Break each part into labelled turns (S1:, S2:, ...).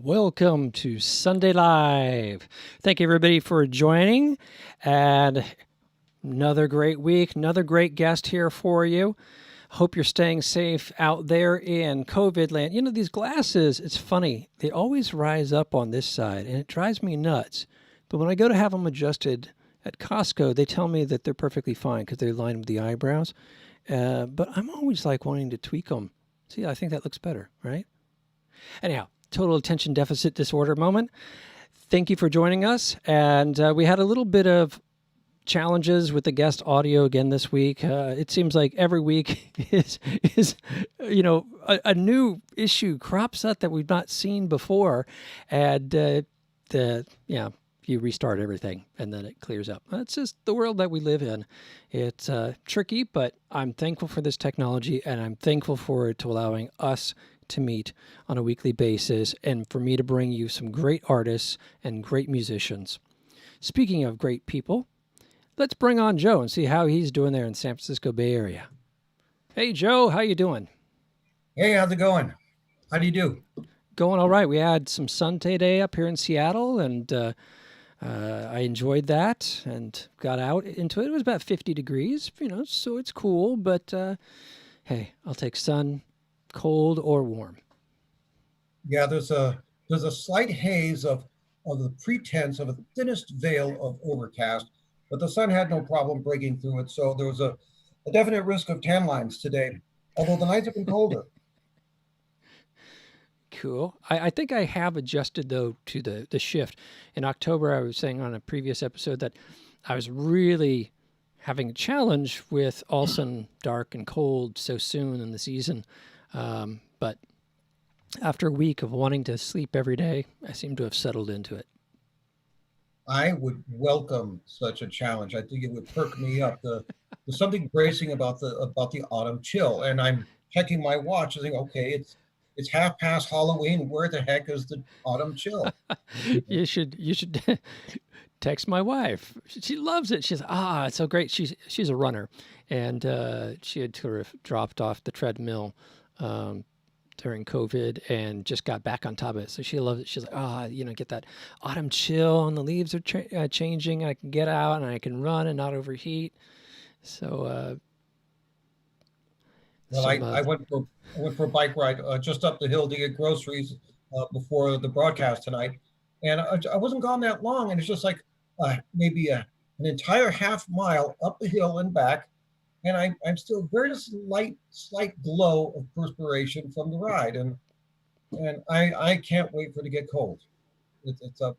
S1: Welcome to Sunday Live. Thank you, everybody, for joining. And another great week, another great guest here for you. Hope you're staying safe out there in COVID land. You know, these glasses, it's funny. They always rise up on this side, and it drives me nuts. But when I go to have them adjusted at Costco, they tell me that they're perfectly fine because they line with the eyebrows. But I'm always like wanting to tweak them. See, I think that looks better, right? Anyhow, total attention deficit disorder moment. Thank you for joining us. And we had a little bit of challenges with the guest audio again this week. It seems like every week is a new issue crops up that we've not seen before. And you restart everything and then it clears up. That's just the world that we live in. It's tricky, but I'm thankful for this technology and I'm thankful for it to allowing us to meet on a weekly basis and for me to bring you some great artists and great musicians. Speaking of great people, let's bring on Joe and see how he's doing there in San Francisco Bay Area. Hey, Joe, how you doing?
S2: Hey, how's it going? How do you do?
S1: Going all right. We had some sun today up here in Seattle, and I enjoyed that and got out into it. It was about 50 degrees, so it's cool. But hey, I'll take sun, cold or warm.
S2: Yeah, there's a slight haze of the pretense of a thinnest veil of overcast, but the sun had no problem breaking through it. So there was a definite risk of tan lines today, although the nights have been colder.
S1: Cool. I think I have adjusted, though, to the shift. In October, I was saying on a previous episode that I was really having a challenge with all of a sudden dark and cold so soon in the season. But after a week of wanting to sleep every day, I seem to have settled into it.
S2: I would welcome such a challenge. I think it would perk me up. There's something bracing about the autumn chill, and I'm checking my watch and think, okay, it's half past Halloween. Where the heck is the autumn chill?
S1: You should text my wife. She loves it. She's it's so great. She's a runner, and she had sort of dropped off the treadmill during COVID and just got back on top of it. So she loves it. She's like, get that autumn chill and the leaves are changing. I can get out and I can run and not overheat. So,
S2: Well, I went for a bike ride just up the hill to get groceries before the broadcast tonight, and I wasn't gone that long, and it's just like maybe an entire half mile up the hill and back, and I'm still very slight glow of perspiration from the ride, and I can't wait for it to get cold. It's the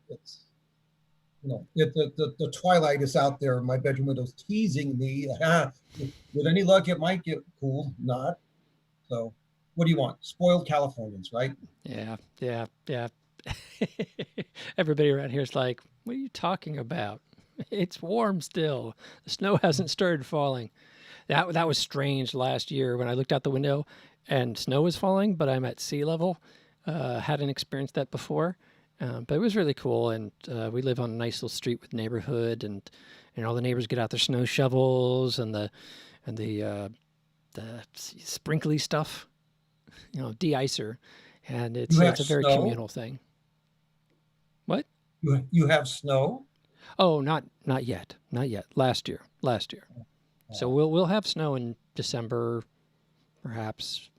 S2: twilight is out there. My bedroom window's teasing me. With any luck, it might get cool. Not so. What do you want? Spoiled Californians, right?
S1: Yeah. Everybody around here is like, what are you talking about? It's warm still. The snow hasn't started falling. That was strange last year when I looked out the window and snow was falling, but I'm at sea level. Hadn't experienced that before. But it was really cool, and we live on a nice little street with neighborhood, and all the neighbors get out their snow shovels and the sprinkly stuff, de-icer, and it's a very
S2: snow?
S1: communal thing. What?
S2: You have snow?
S1: Oh, not yet, not yet. Last year. So we'll have snow in December, perhaps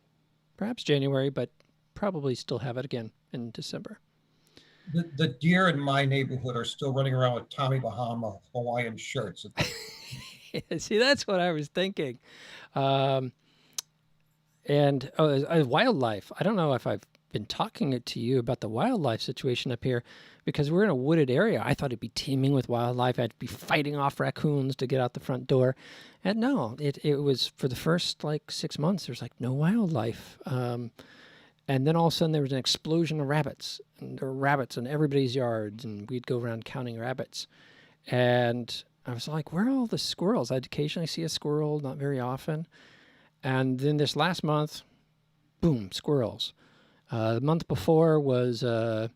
S1: January, but probably still have it again in December.
S2: The deer in my neighborhood are still running around with Tommy Bahama Hawaiian shirts.
S1: See, that's what I was thinking. And wildlife. I don't know if I've been talking to you about the wildlife situation up here because we're in a wooded area. I thought it'd be teeming with wildlife. I'd be fighting off raccoons to get out the front door. And no, it was for the first 6 months, there's no wildlife. And then all of a sudden there was an explosion of rabbits. And there were rabbits in everybody's yards, and we'd go around counting rabbits. And I was like, where are all the squirrels? I'd occasionally see a squirrel, not very often. And then this last month, boom, squirrels. The month before was our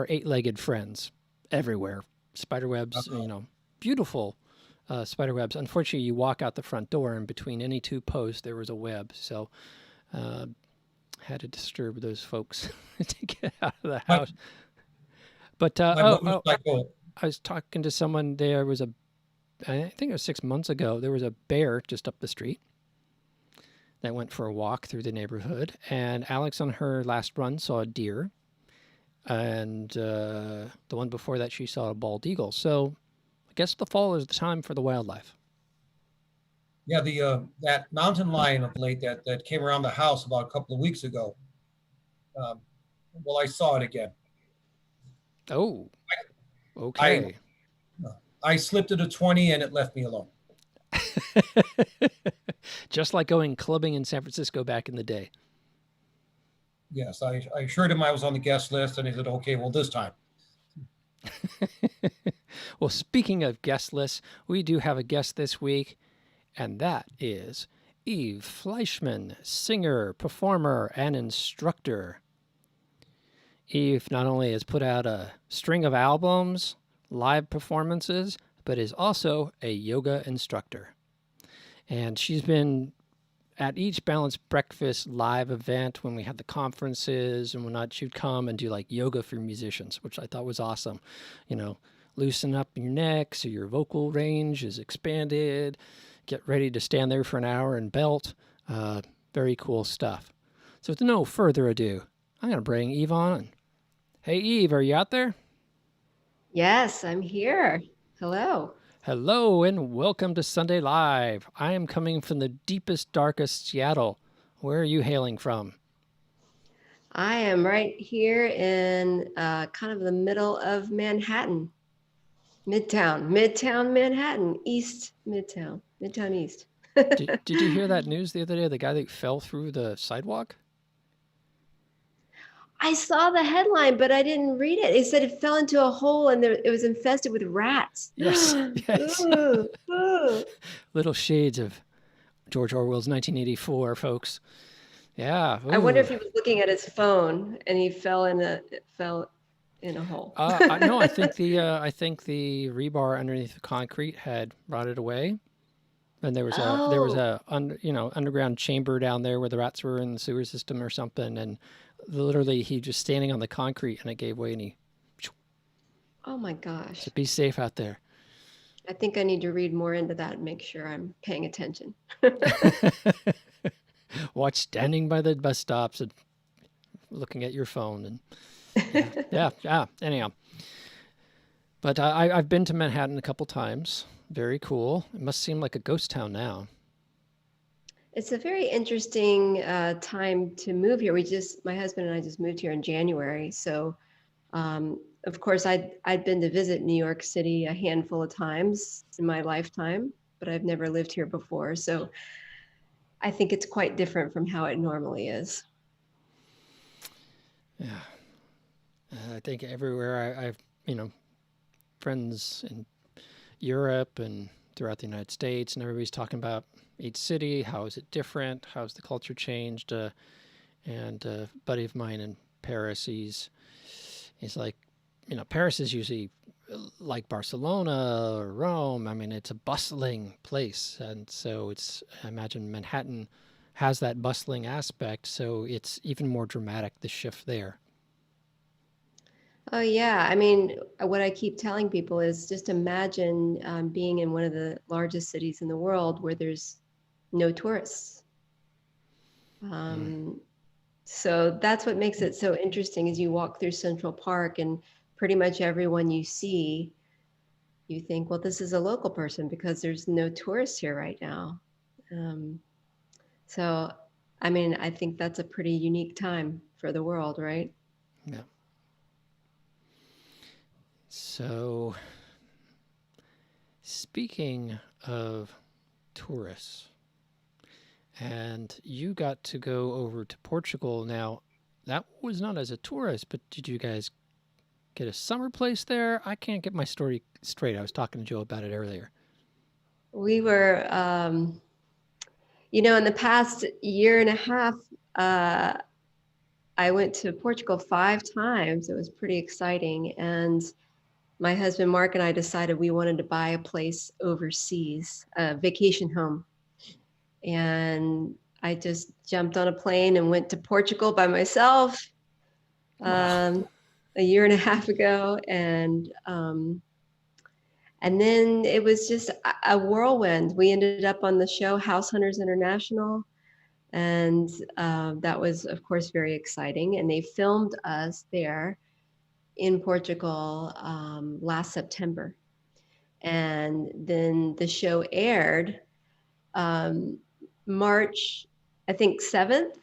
S1: eight-legged friends everywhere. Spiderwebs, beautiful spiderwebs. Unfortunately, you walk out the front door, and between any two posts, there was a web. So Had to disturb those folks to get out of the
S2: My
S1: house. But
S2: my motorcycle.
S1: I was talking to someone. There was I think it was 6 months ago. There was a bear just up the street that went for a walk through the neighborhood, and Alex on her last run saw a deer, and the one before that she saw a bald eagle. So I guess the fall is the time for the wildlife.
S2: Yeah, the that mountain lion of late that came around the house about a couple of weeks ago. Um, well, I saw it again.
S1: Oh,
S2: I
S1: okay.
S2: I slipped it a 20 and it left me alone.
S1: Just like going clubbing in San Francisco back in the day.
S2: Yes, I assured him I was on the guest list, and he said, "Okay, well this time."
S1: Well, speaking of guest lists, we do have a guest this week, and that is Eve Fleishman, singer, performer, and instructor. Eve not only has put out a string of albums, live performances, but is also a yoga instructor. And she's been at each Balanced Breakfast live event when we had the conferences and whatnot. She'd come and do like yoga for musicians, which I thought was awesome. You know, loosen up your neck so your vocal range is expanded. Get ready to stand there for an hour and belt. Very cool stuff. So with no further ado, I'm going to bring Eve on. Hey, Eve, are you out there?
S3: Yes, I'm here. Hello.
S1: Hello and welcome to Sunday Live. I am coming from the deepest, darkest Seattle. Where are you hailing from?
S3: I am right here in kind of the middle of Manhattan, Midtown Manhattan, East Midtown, Midtown East.
S1: Did you hear that news the other day? The guy that fell through the sidewalk?
S3: I saw the headline, but I didn't read it. It said it fell into a hole and it was infested with rats.
S1: Yes, yes.
S3: Ooh, ooh.
S1: Little shades of George Orwell's 1984, folks. Yeah.
S3: I wonder if
S1: Ooh.
S3: he was looking at his phone and he fell in a hole.
S1: No, I think the rebar underneath the concrete had rotted away, and there was
S3: Oh,
S1: underground chamber down there where the rats were in the sewer system or something, and literally he just standing on the concrete and it gave way and he.
S3: oh my
S1: So
S3: gosh.
S1: be safe out there.
S3: I think I need to read more into that and make sure I'm paying attention.
S1: Watch standing by the bus stops and looking at your phone and yeah. Anyhow, but I've been to Manhattan a couple times. Very cool. It must seem like a ghost town now.
S3: It's a very interesting time to move here. My husband and I just moved here in January. So, of course, I'd been to visit New York City a handful of times in my lifetime, but I've never lived here before. So I think it's quite different from how it normally is.
S1: Yeah, I think everywhere I've friends in Europe and throughout the United States, and everybody's talking about each city. How is it different? How's the culture changed? And a buddy of mine in Paris, he's like, Paris is usually like Barcelona or Rome. I mean, it's a bustling place, and so I imagine Manhattan has that bustling aspect, so it's even more dramatic the shift there.
S3: Oh, yeah. I mean, what I keep telling people is just imagine being in one of the largest cities in the world where there's no tourists.
S1: Mm.
S3: So that's what makes it so interesting is you walk through Central Park and pretty much everyone you see, you think, well, this is a local person because there's no tourists here right now. Um, so, I mean, I think that's a pretty unique time for the world, right?
S1: Yeah. So, speaking of tourists, and you got to go over to Portugal. Now, that was not as a tourist, but did you guys get a summer place there? I can't get my story straight. I was talking to Joe about it earlier.
S3: We were, in the past year and a half, uh, I went to Portugal 5 times. It was pretty exciting. And my husband Mark and I decided we wanted to buy a place overseas, a vacation home. And I just jumped on a plane and went to Portugal by myself
S1: Wow.
S3: a year and a half ago, and then it was just a whirlwind. We ended up on the show House Hunters International, and that was, of course, very exciting. And they filmed us there in Portugal last September, and then the show aired March, I think 7th,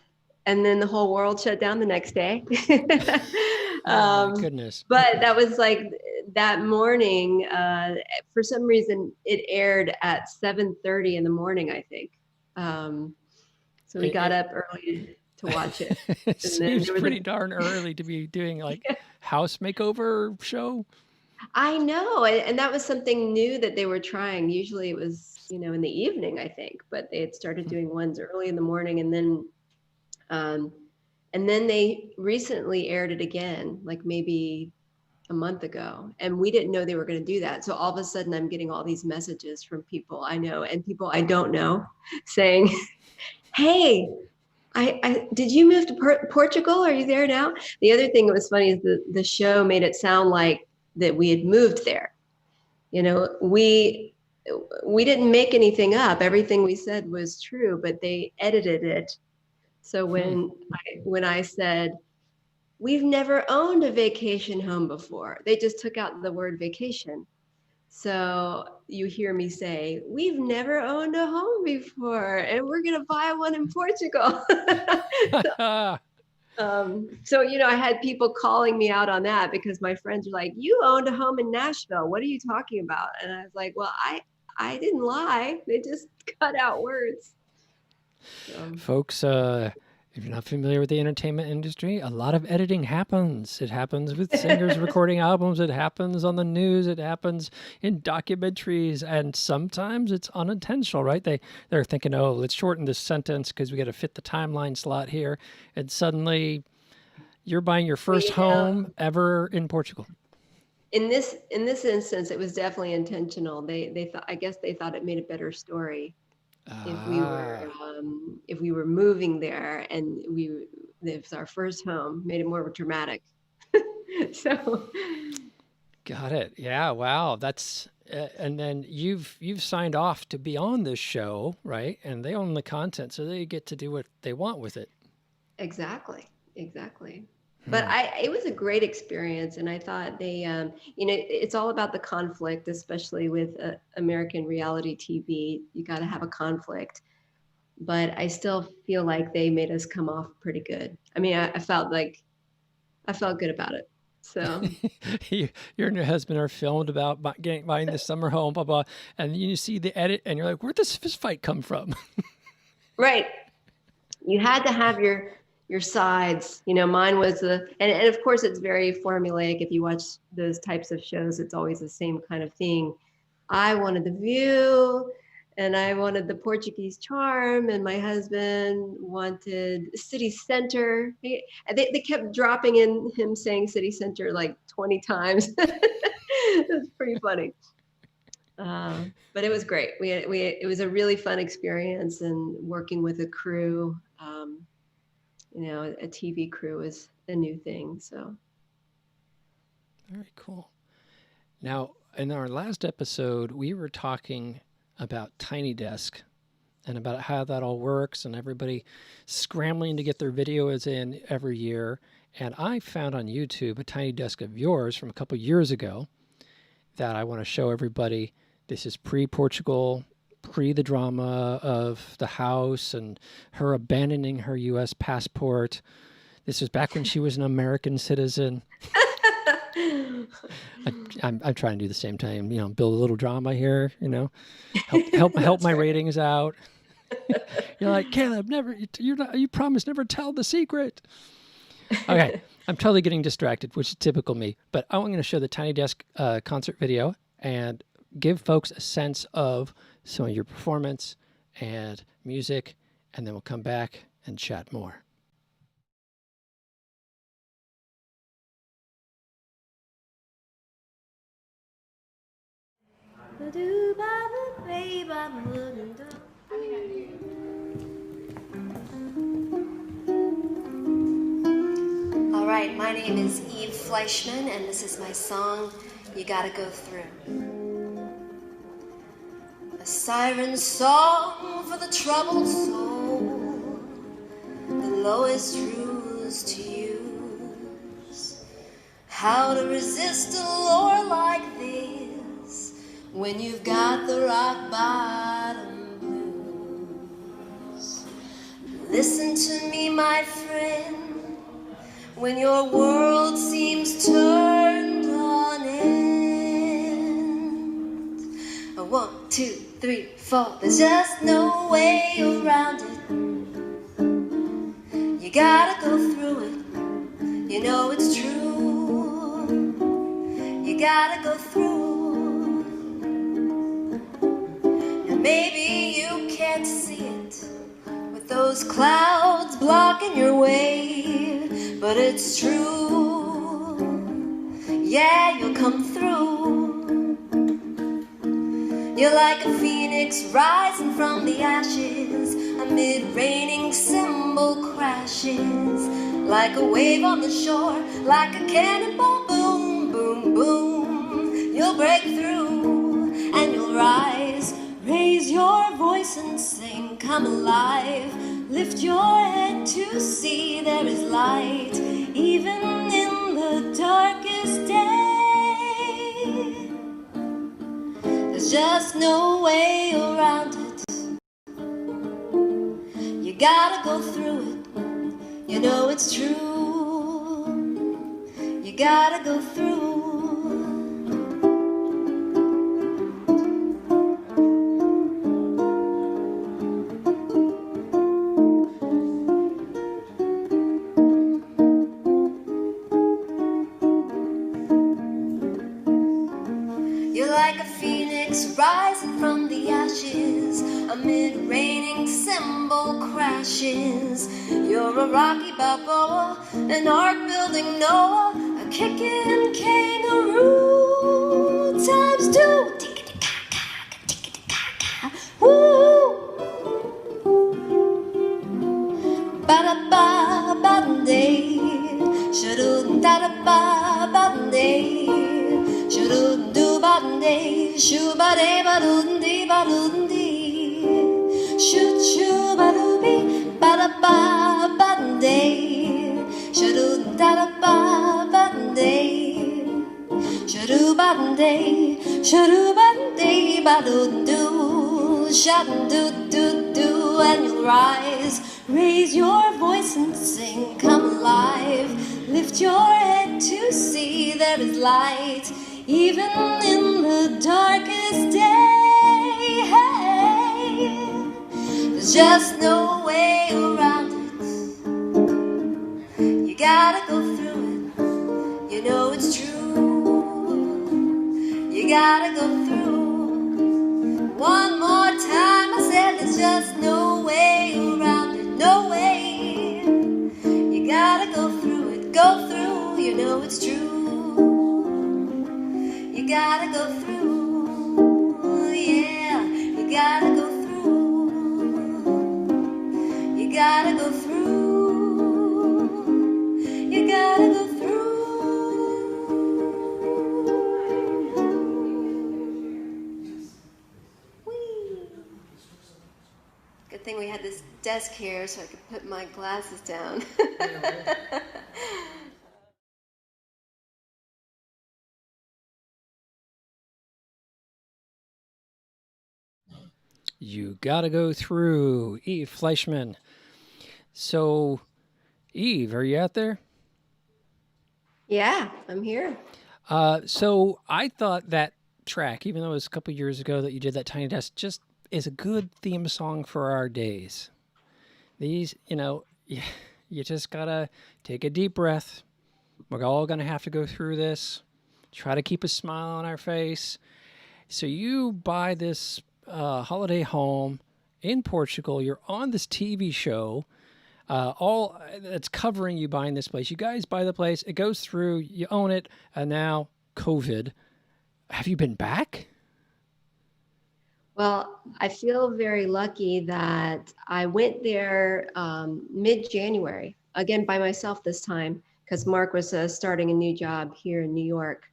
S3: and then the whole world shut down the next day.
S1: Oh my goodness.
S3: But that was like that morning. For some reason, it aired at 7:30 in the morning, I think. So we got up early to watch it.
S1: It
S3: And then
S1: seems
S3: there was
S1: pretty darn early to be doing like house makeover show.
S3: I know, and that was something new that they were trying. Usually it was, in the evening, I think, but they had started doing ones early in the morning, um, and then they recently aired it again, like maybe a month ago, and we didn't know they were going to do that. So all of a sudden, I'm getting all these messages from people I know and people I don't know, saying, "Hey, I did you move to Portugal? Are you there now?" The other thing that was funny is the show made it sound like that we had moved there. We didn't make anything up. Everything we said was true, but they edited it. So when I said we've never owned a vacation home before, they just took out the word vacation. So you hear me say, we've never owned a home before, and we're going to buy one in Portugal. So, I had people calling me out on that because my friends were like, you owned a home in Nashville. What are you talking about? And I was like, well, I didn't lie. They just cut out words.
S1: Folks, if you're not familiar with the entertainment industry, a lot of editing happens. It happens with singers recording albums. It happens on the news. It happens in documentaries. And sometimes it's unintentional, right? They're thinking, oh, let's shorten this sentence because we got to fit the timeline slot here. And suddenly you're buying your first home ever in Portugal.
S3: In this instance, it was definitely intentional. They thought, I guess they thought it made a better story if we were moving there and it was our first home, made it more dramatic. So
S1: got it. Yeah, wow. That's and then you've signed off to be on this show, right? And they own the content, so they get to do what they want with it.
S3: Exactly. But it was a great experience, and I thought it's all about the conflict, especially with American reality TV. You got to have a conflict, but I still feel like they made us come off pretty good. I mean, I felt good about it. So
S1: you and your husband are filmed about buying the summer home, blah blah, and you see the edit, and you're like, "Where'd this fist fight come from?"
S3: Right, you had to have your sides. Mine was and of course it's very formulaic. If you watch those types of shows, it's always the same kind of thing. I wanted the view, and I wanted the Portuguese charm, and my husband wanted city center. They kept dropping in him saying city center like 20 times. It was pretty funny. But it was great. It was a really fun experience, and working with a crew, a TV crew is a new thing. So
S1: very cool. Now, in our last episode, we were talking about Tiny Desk and about how that all works and everybody scrambling to get their videos in every year. And I found on YouTube a Tiny Desk of yours from a couple years ago that I want to show everybody. This is pre-Portugal, pre the drama of the house and her abandoning her U.S. passport. This was back when she was an American citizen. I'm trying to do the same time, build a little drama here, help my ratings out. You're like, Caleb, you promised never tell the secret. Okay, I'm totally getting distracted, which is typical me. But I'm going to show the Tiny Desk concert video and give folks a sense of some of your performance and music, and then we'll come back and chat more.
S4: name is Fleishman, and this is my song, You Gotta Go Through. A siren song for the troubled soul, the lowest rules to use. How to resist a lure like this when you've got the rock bottom blues. Listen to me, my friend, when your world seems turned on end. 1, 2, 3, 4, there's just no way around it. You gotta go through it, you know it's true. You gotta go through. And maybe you can't see it with those clouds blocking your way, but it's true. Yeah, you'll come through. You're like a phoenix rising from the ashes amid raining cymbal crashes, like a wave on the shore, like a cannonball, boom, boom, boom. You'll break through and you'll rise. Raise your voice and sing, come alive. Lift your head to see there is light, even in the darkest day. There's just no way around it. You gotta go through it, you know it's true. You gotta go through. You're like a phoenix rising from the ashes amid raining cymbal crashes. You're a Rocky Balboa, an ark-building Noah, a kicking kangaroo times 2. Woo! Ba-da-ba-ba-day, shoo-doo-da-da-ba-ba-day, shoo-doo-doo-ba-day, shoo-ba-day-ba-doo-dee-ba-doo-dee, shoo-choo-ba-doo-bee, ba-da-ba-ba-day, shoo-doo-da-da-ba-ba-day, shoo-doo-ba-day, shoo-doo-ba-day-ba-doo-doo, shoo-doo-doo-doo, and you'll rise. Raise your voice and sing, come alive. Lift your head to see there is light, even in the darkest day. Hey, there's just no way around it. You gotta go through it, you know it's true. You gotta go through. One more time, I said there's just no way around it, no way. You gotta go through it, go through, you know it's true. You gotta go through, yeah. You gotta go through. You gotta go through. You gotta go through. Good thing we had this desk here so I could put my glasses down.
S1: You Gotta Go Through, Eve Fleischman. So, Eve, are you out there?
S3: Yeah, I'm here.
S1: So I thought that track, even though it was a couple years ago that you did that Tiny Desk, just is a good theme song for our days. These, you just gotta take a deep breath. We're all gonna have to go through this. Try to keep a smile on our face. So you buy this holiday home in Portugal. You're on this TV show. All that's covering you buying this place. You guys buy the place. It goes through. You own it. And now COVID. Have you been back?
S3: Well, I feel very lucky that I went there mid-January, again by myself this time, because Mark was starting a new job here in New York.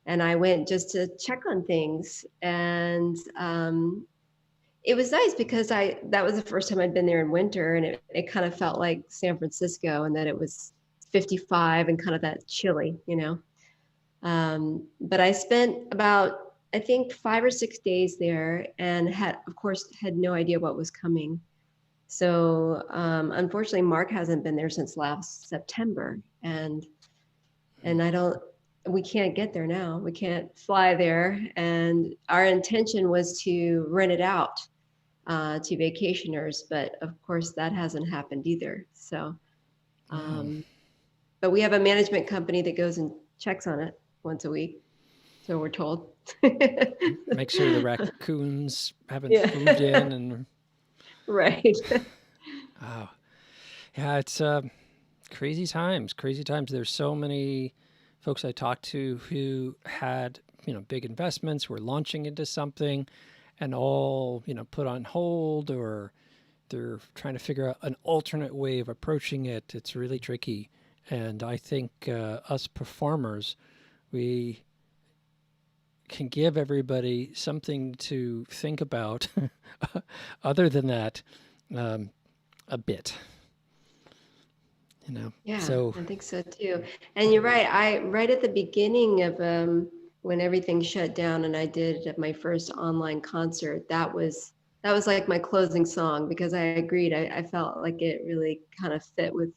S3: And I went just to check on things. And it was nice because that was the first time I'd been there in winter, and it kind of felt like San Francisco, and that it was 55 and kind of that chilly, you know. But I spent about, I think, 5 or 6 days there, and of course, had no idea what was coming. So unfortunately, Mark hasn't been there since last September, and we can't get there now. We can't fly there, and our intention was to rent it out to vacationers, but of course that hasn't happened either. So, but we have a management company that goes and checks on it once a week, so we're told.
S1: Make sure the raccoons haven't moved in and
S3: right.
S1: Wow. Yeah, it's crazy times. Crazy times. There's so many folks I talked to who had, big investments, were launching into something, and all, put on hold, or they're trying to figure out an alternate way of approaching it. It's really tricky. And I think us performers, we can give everybody something to think about other than that a bit.
S3: Yeah,
S1: so
S3: I think so too. And you're right. Right at the beginning of when everything shut down and I did my first online concert, that was like my closing song, because I agreed. I felt like it really kind of fit with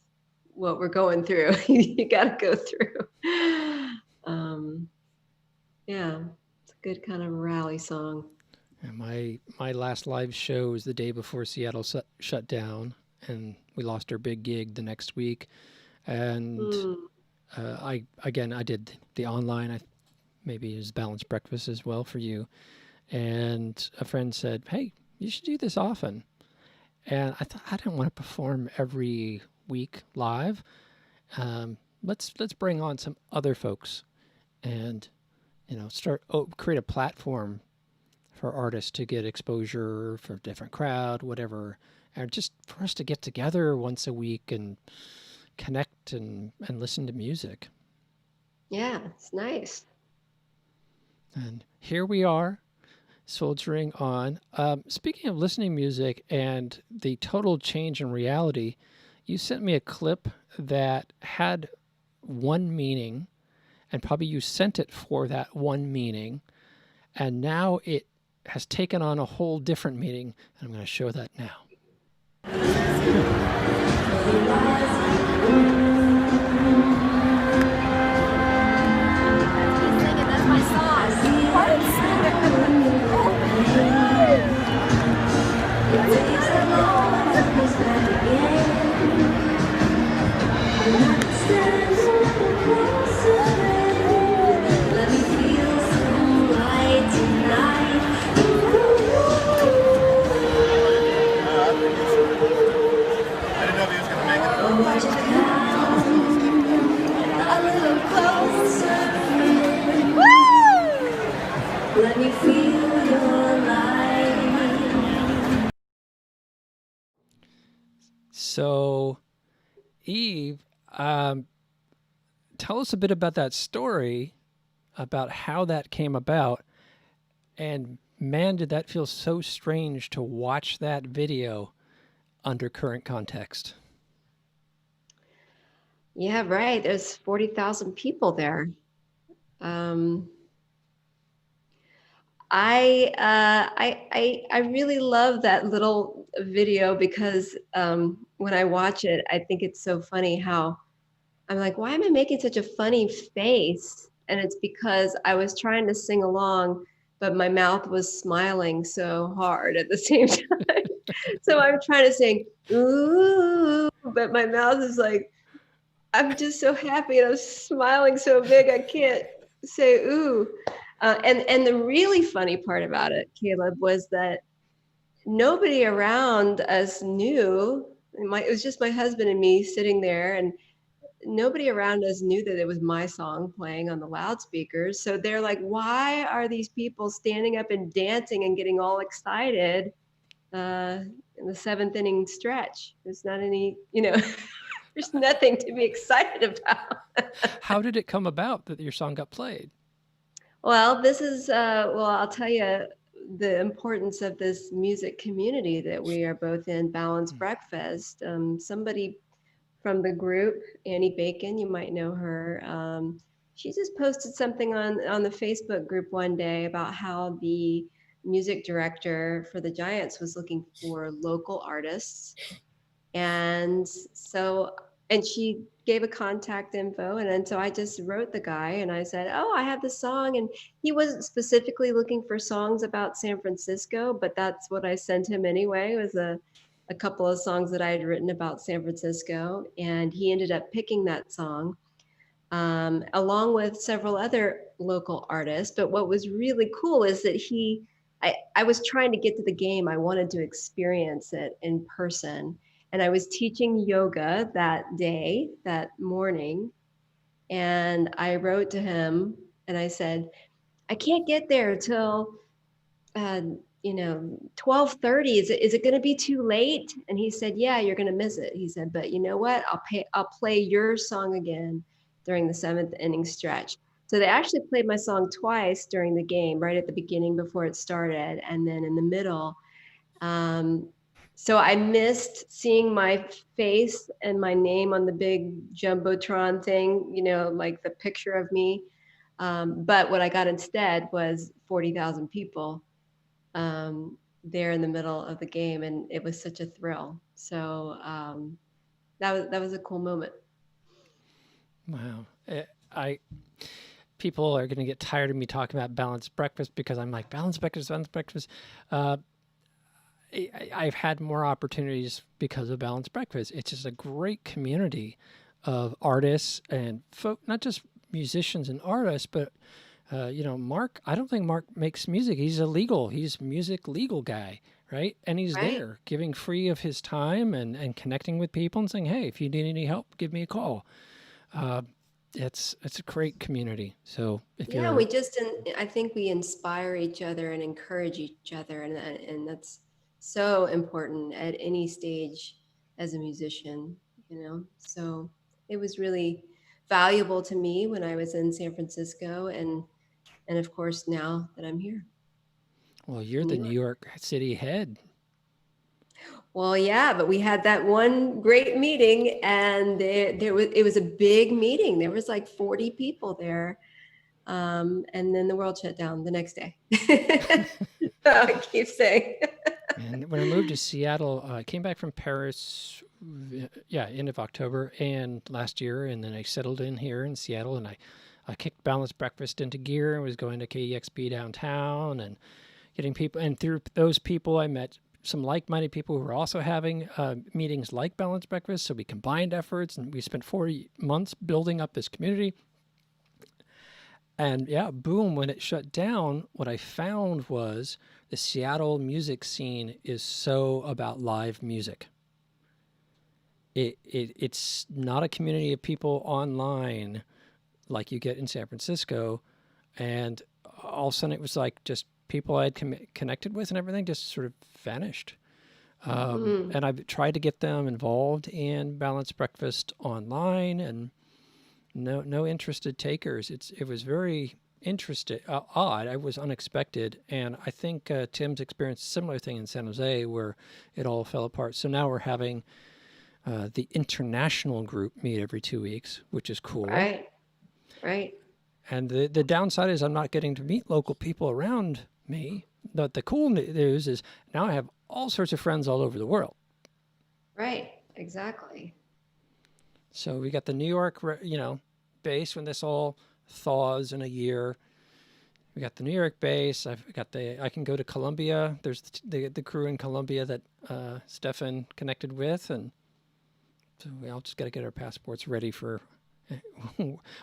S3: what we're going through. You got to go through. Yeah, it's a good kind of rally song.
S1: And my last live show was the day before Seattle shut down, and we lost our big gig the next week. And I did the online. Maybe it was balanced breakfast as well for you. And a friend said, "Hey, you should do this often." And I thought, I didn't want to perform every week live. Let's bring on some other folks, and create a platform for artists to get exposure for a different crowd, whatever, and just for us to get together once a week and connect and listen to music.
S3: Yeah, it's nice.
S1: And here we are, soldiering on. Speaking of listening music and the total change in reality, you sent me a clip that had one meaning, and probably you sent it for that one meaning, and now it has taken on a whole different meaning, and I'm going to show that now.
S5: That's my
S4: Let me feel some light tonight.
S6: I didn't know if he was going to make it.
S4: Oh, won't you come a little closer? Woo! Let me feel your light.
S1: So, Eve, tell us a bit about that story, about how that came about, and man, did that feel so strange to watch that video under current context.
S3: Yeah, right. There's 40,000 people there. I really love that little video, because when I watch it, I think it's so funny how I'm like, why am I making such a funny face? And it's because I was trying to sing along, but my mouth was smiling so hard at the same time. So I'm trying to sing, ooh, but my mouth is like, I'm just so happy and I'm smiling so big I can't say ooh. And the really funny part about it, Caleb, was that nobody around us knew. It was just my husband and me sitting there, and nobody around us knew that it was my song playing on the loudspeakers. So they're like, why are these people standing up and dancing and getting all excited in the 7th inning stretch? There's not any, There's nothing to be excited about.
S1: How did it come about that your song got played?
S3: Well, this is, I'll tell you the importance of this music community that we are both in, Balanced Breakfast. Somebody from the group, Annie Bacon, you might know her. She just posted something on the Facebook group one day about how the music director for the Giants was looking for local artists. And she gave a contact info. And then so I just wrote the guy and I said, oh, I have this song. And he wasn't specifically looking for songs about San Francisco, but that's what I sent him anyway, was a couple of songs that I had written about San Francisco. And he ended up picking that song, along with several other local artists. But what was really cool is that I was trying to get to the game. I wanted to experience it in person. And I was teaching yoga that day, that morning. And I wrote to him and I said, I can't get there till, 12:30. Is it going to be too late? And he said, yeah, you're going to miss it. He said, but you know what? I'll play your song again during the 7th inning stretch. So they actually played my song twice during the game, right at the beginning before it started, and then in the middle. So I missed seeing my face and my name on the big Jumbotron thing, like the picture of me. But what I got instead was 40,000 people there in the middle of the game. And it was such a thrill. So that was a cool moment.
S1: Wow. People are going to get tired of me talking about Balanced Breakfast because I'm like, Balanced Breakfast, Balanced Breakfast. I've had more opportunities because of Balanced Breakfast. It's just a great community of artists and folk, not just musicians and artists, but Mark, I don't think Mark makes music. He's music legal guy, right? And he's
S3: Right.
S1: there giving free of his time and connecting with people and saying, hey, if you need any help, give me a call. It's a great community. So if
S3: Yeah,
S1: you're,
S3: I think we inspire each other and encourage each other. And that's so important at any stage as a musician, So it was really valuable to me when I was in San Francisco and of course now that I'm here
S1: well, you're
S3: in
S1: the
S3: New
S1: New
S3: York.
S1: York City head.
S3: Well, yeah, but we had that one great meeting and it was a big meeting. There was like 40 people there. And then the world shut down the next day. I keep saying.
S1: And when I moved to Seattle, I came back from Paris, end of October and last year, and then I settled in here in Seattle, and I kicked Balanced Breakfast into gear and was going to KEXP downtown and getting people, and through those people I met some like-minded people who were also having meetings like Balanced Breakfast, so we combined efforts, and we spent 40 months building up this community. And yeah, boom, when it shut down, what I found was the Seattle music scene is so about live music. It's not a community of people online like you get in San Francisco. And all of a sudden it was like just people I'd connected with and everything just sort of vanished. And I've tried to get them involved in Balanced Breakfast online, and no interested takers. It was very interesting, odd. I was unexpected, and I think Tim's experienced a similar thing in San Jose where it all fell apart. So now we're having the international group meet every 2 weeks, which is cool.
S3: Right.
S1: And the downside is I'm not getting to meet local people around me. But the cool news is now I have all sorts of friends all over the world.
S3: Right. Exactly.
S1: So we got the New York, base when this all thaws in a year. We got the New York base. I can go to Colombia. There's the crew in Colombia that Stefan connected with, and so we all just got to get our passports ready for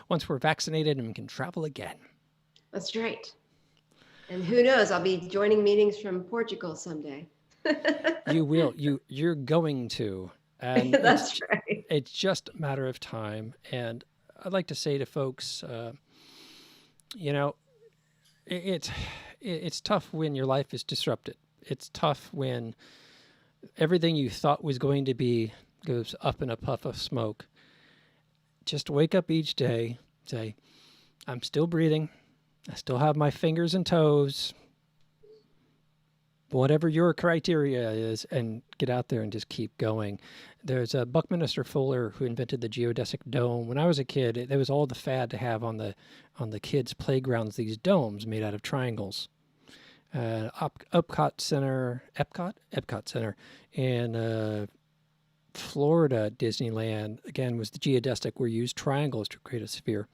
S1: once we're vaccinated and we can travel again.
S3: That's right. And who knows? I'll be joining meetings from Portugal someday.
S1: You will. You're going to. And
S3: That's right.
S1: It's just a matter of time. And I'd like to say to folks, it's tough when your life is disrupted. It's tough when everything you thought was going to be goes up in a puff of smoke. Just wake up each day, say, I'm still breathing. I still have my fingers and toes. Whatever your criteria is, and get out there and just keep going. There's a Buckminster Fuller who invented the geodesic dome. When I was a kid, it was all the fad to have on the kids' playgrounds these domes made out of triangles. Epcot Center in Florida Disneyland, again, was the geodesic where you used triangles to create a sphere.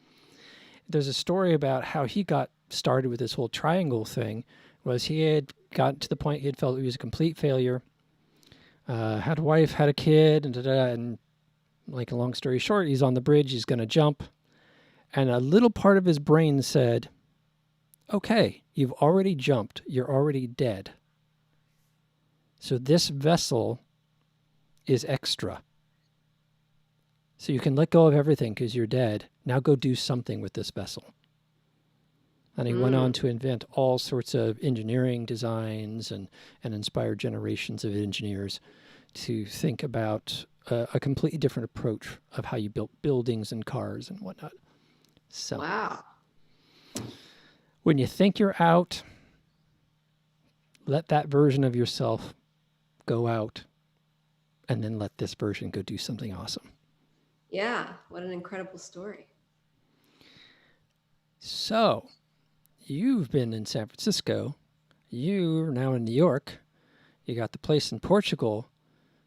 S1: There's a story about how he got started with this whole triangle thing. Was he had gotten to the point he had felt he was a complete failure, had a wife, had a kid, and like a long story short, he's on the bridge, he's going to jump, and a little part of his brain said, okay, you've already jumped, you're already dead. So this vessel is extra. So you can let go of everything because you're dead. Now go do something with this vessel. And he went on to invent all sorts of engineering designs and inspire generations of engineers to think about a completely different approach of how you built buildings and cars and whatnot. So,
S3: Wow.
S1: when you think you're out, let that version of yourself go out, and then let this version go do something awesome.
S3: Yeah. What an incredible story.
S1: So, you've been in San Francisco. You're now in New York. You got the place in Portugal.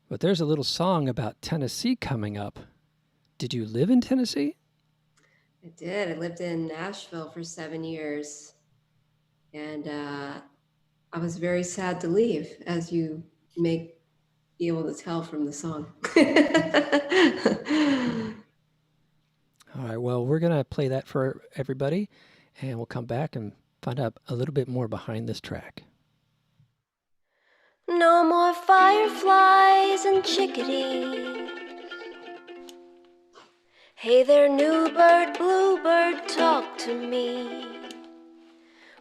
S1: But there's a little song about Tennessee coming up. Did you live in Tennessee?
S3: I did. I lived in Nashville for 7 years. And I was very sad to leave, as you may be able to tell from the song.
S1: All right, well, we're going to play that for everybody, and we'll come back and find out a little bit more behind this track.
S4: No more fireflies and chickadees. Hey there, new bird, bluebird, talk to me.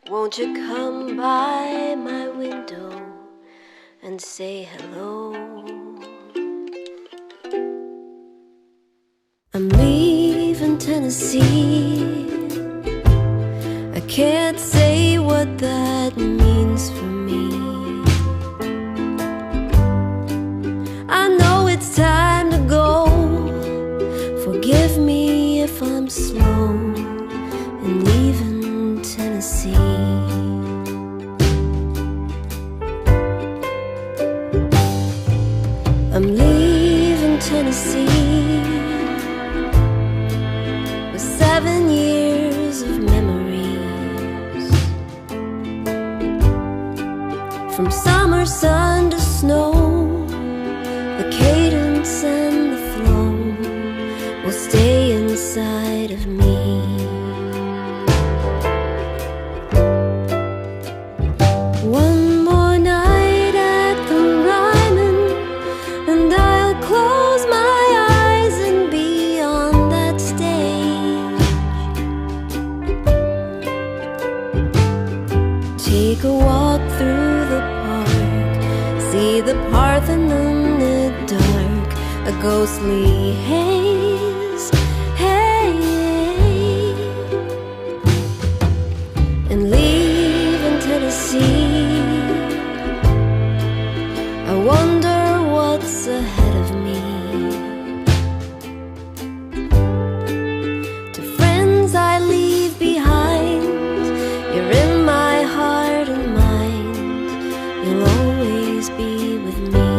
S4: Won't you come by my window and say hello? I'm leaving Tennessee. I can't say what that means for me. I know it's time to go. Forgive me if I'm slow in leaving Tennessee. I'm leaving Tennessee with 7 years of memories, from summer sun to snow. The cadence and the flow will stay inside of me. One more night at the Ryman, and I'll close my eyes and be on that stage. Take a walk through the park, see the Parthenon in the dark, a ghostly haze, hey, and leaving Tennessee. I wonder what's ahead of me. To friends I leave behind, you're in my heart and mind. You'll always be with me.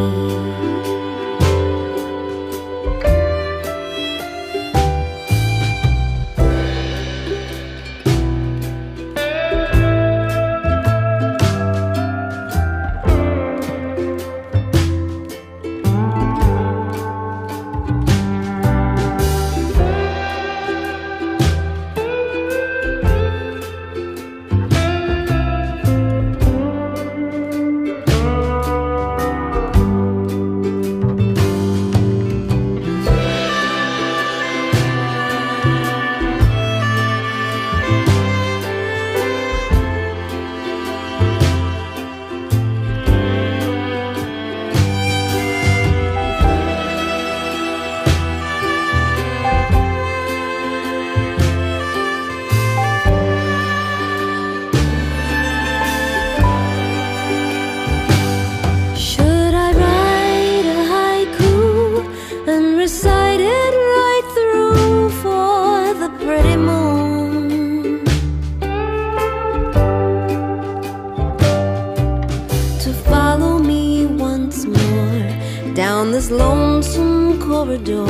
S4: down this lonesome corridor,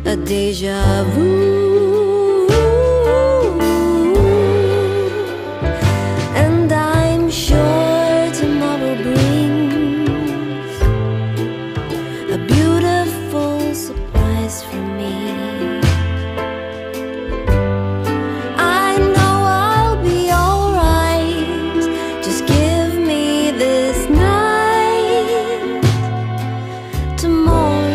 S4: a deja vu. And I'm sure tomorrow brings a beautiful surprise for me. I know I'll be alright, just give me this night to mourn.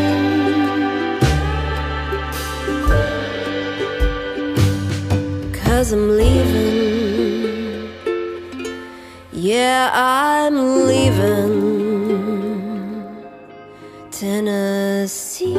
S4: 'Cause I'm leaving, yeah, I'm leaving Tennessee.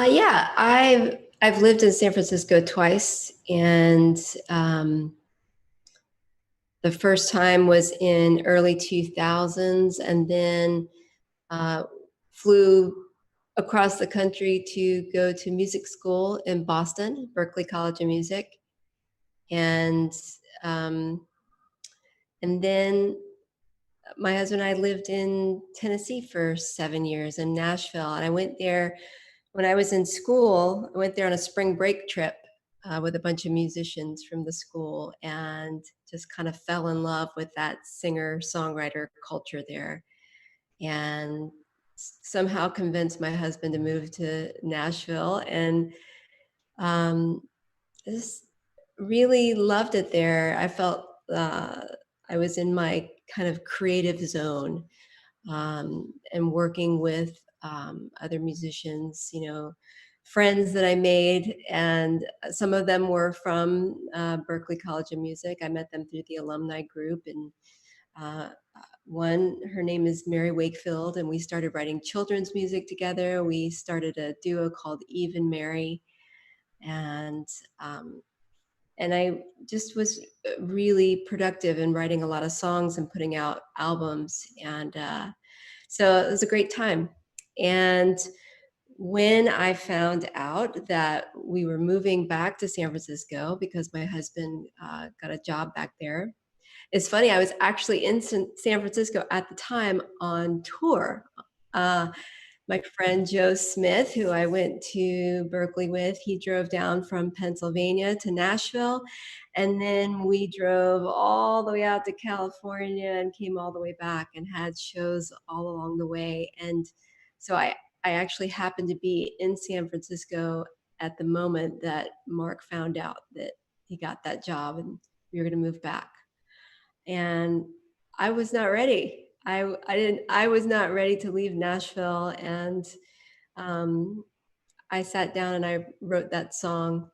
S4: Yeah, I've lived in San Francisco twice, and the first time was in early 2000s, and then flew across the country to go to music school in Boston, Berklee College of Music, and then my husband and I lived in Tennessee for 7 years in Nashville, and I went there when I was in school. I went there on a spring break trip with a bunch of musicians from the school, and just kind of fell in love with that singer-songwriter culture there, and somehow convinced my husband to move to Nashville, and just really loved it there. I felt I was in my kind of creative zone, and working with other musicians, friends that I made, and some of them were from Berklee College of Music. I met them through the alumni group, and uh, one, her name is Mary Wakefield, and we started writing children's music together. We started a duo called Eve and Mary, and I just was really productive in writing a lot of songs and putting out albums, and so it was a great time. And when I found out that we were moving back to San Francisco because my husband got a job back there, it's funny, I was actually in San Francisco at the time on tour. Uh, my friend Joe Smith, who I went to Berklee with, he drove down from Pennsylvania to Nashville, and then we drove all the way out to California and came all the way back and had shows all along the way. And so I actually happened to be in San Francisco at the moment that Mark found out that he got that job and we were going to move back. And I was not ready. I was not ready to leave Nashville, and I sat down and I wrote that song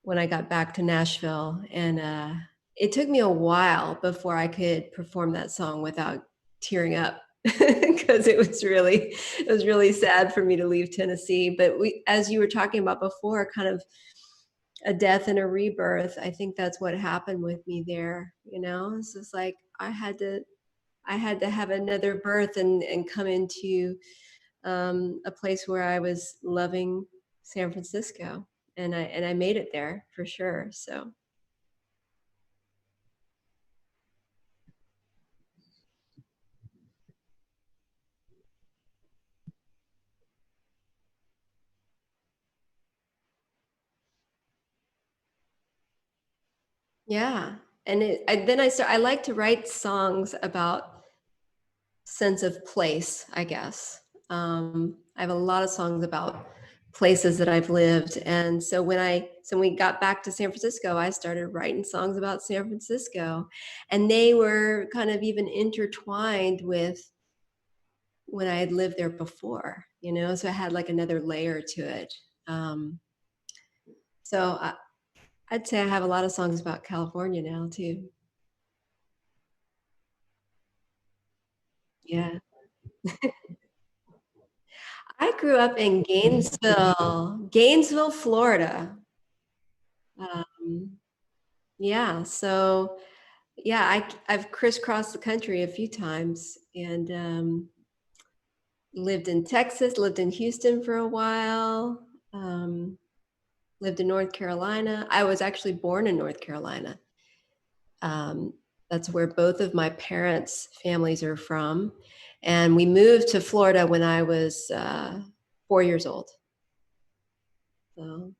S4: when I got back to Nashville, and it took me a while before I could perform that song without tearing up because it was really sad for me to leave Tennessee. But as you were talking about before, kind of a death and a rebirth. I think that's what happened with me there. It's just like I had to have another birth and come into a place where I was loving San Francisco, and I made it there for sure. So yeah, and I like to write songs about sense of place, I guess. I have a lot of songs about
S3: places that I've lived. And so when we got back to San Francisco, I started writing songs about San Francisco, and they were kind of even intertwined with when I had lived there before, so I had like another layer to it. So I'd say I have a lot of songs about California now too. Yeah. I grew up in Gainesville, Florida. Yeah, so yeah, I've crisscrossed the country a few times, and lived in Texas, lived in Houston for a while, lived in North Carolina. I was actually born in North Carolina. That's where both of my parents' families are from. And we moved to Florida when I was 4 years old. So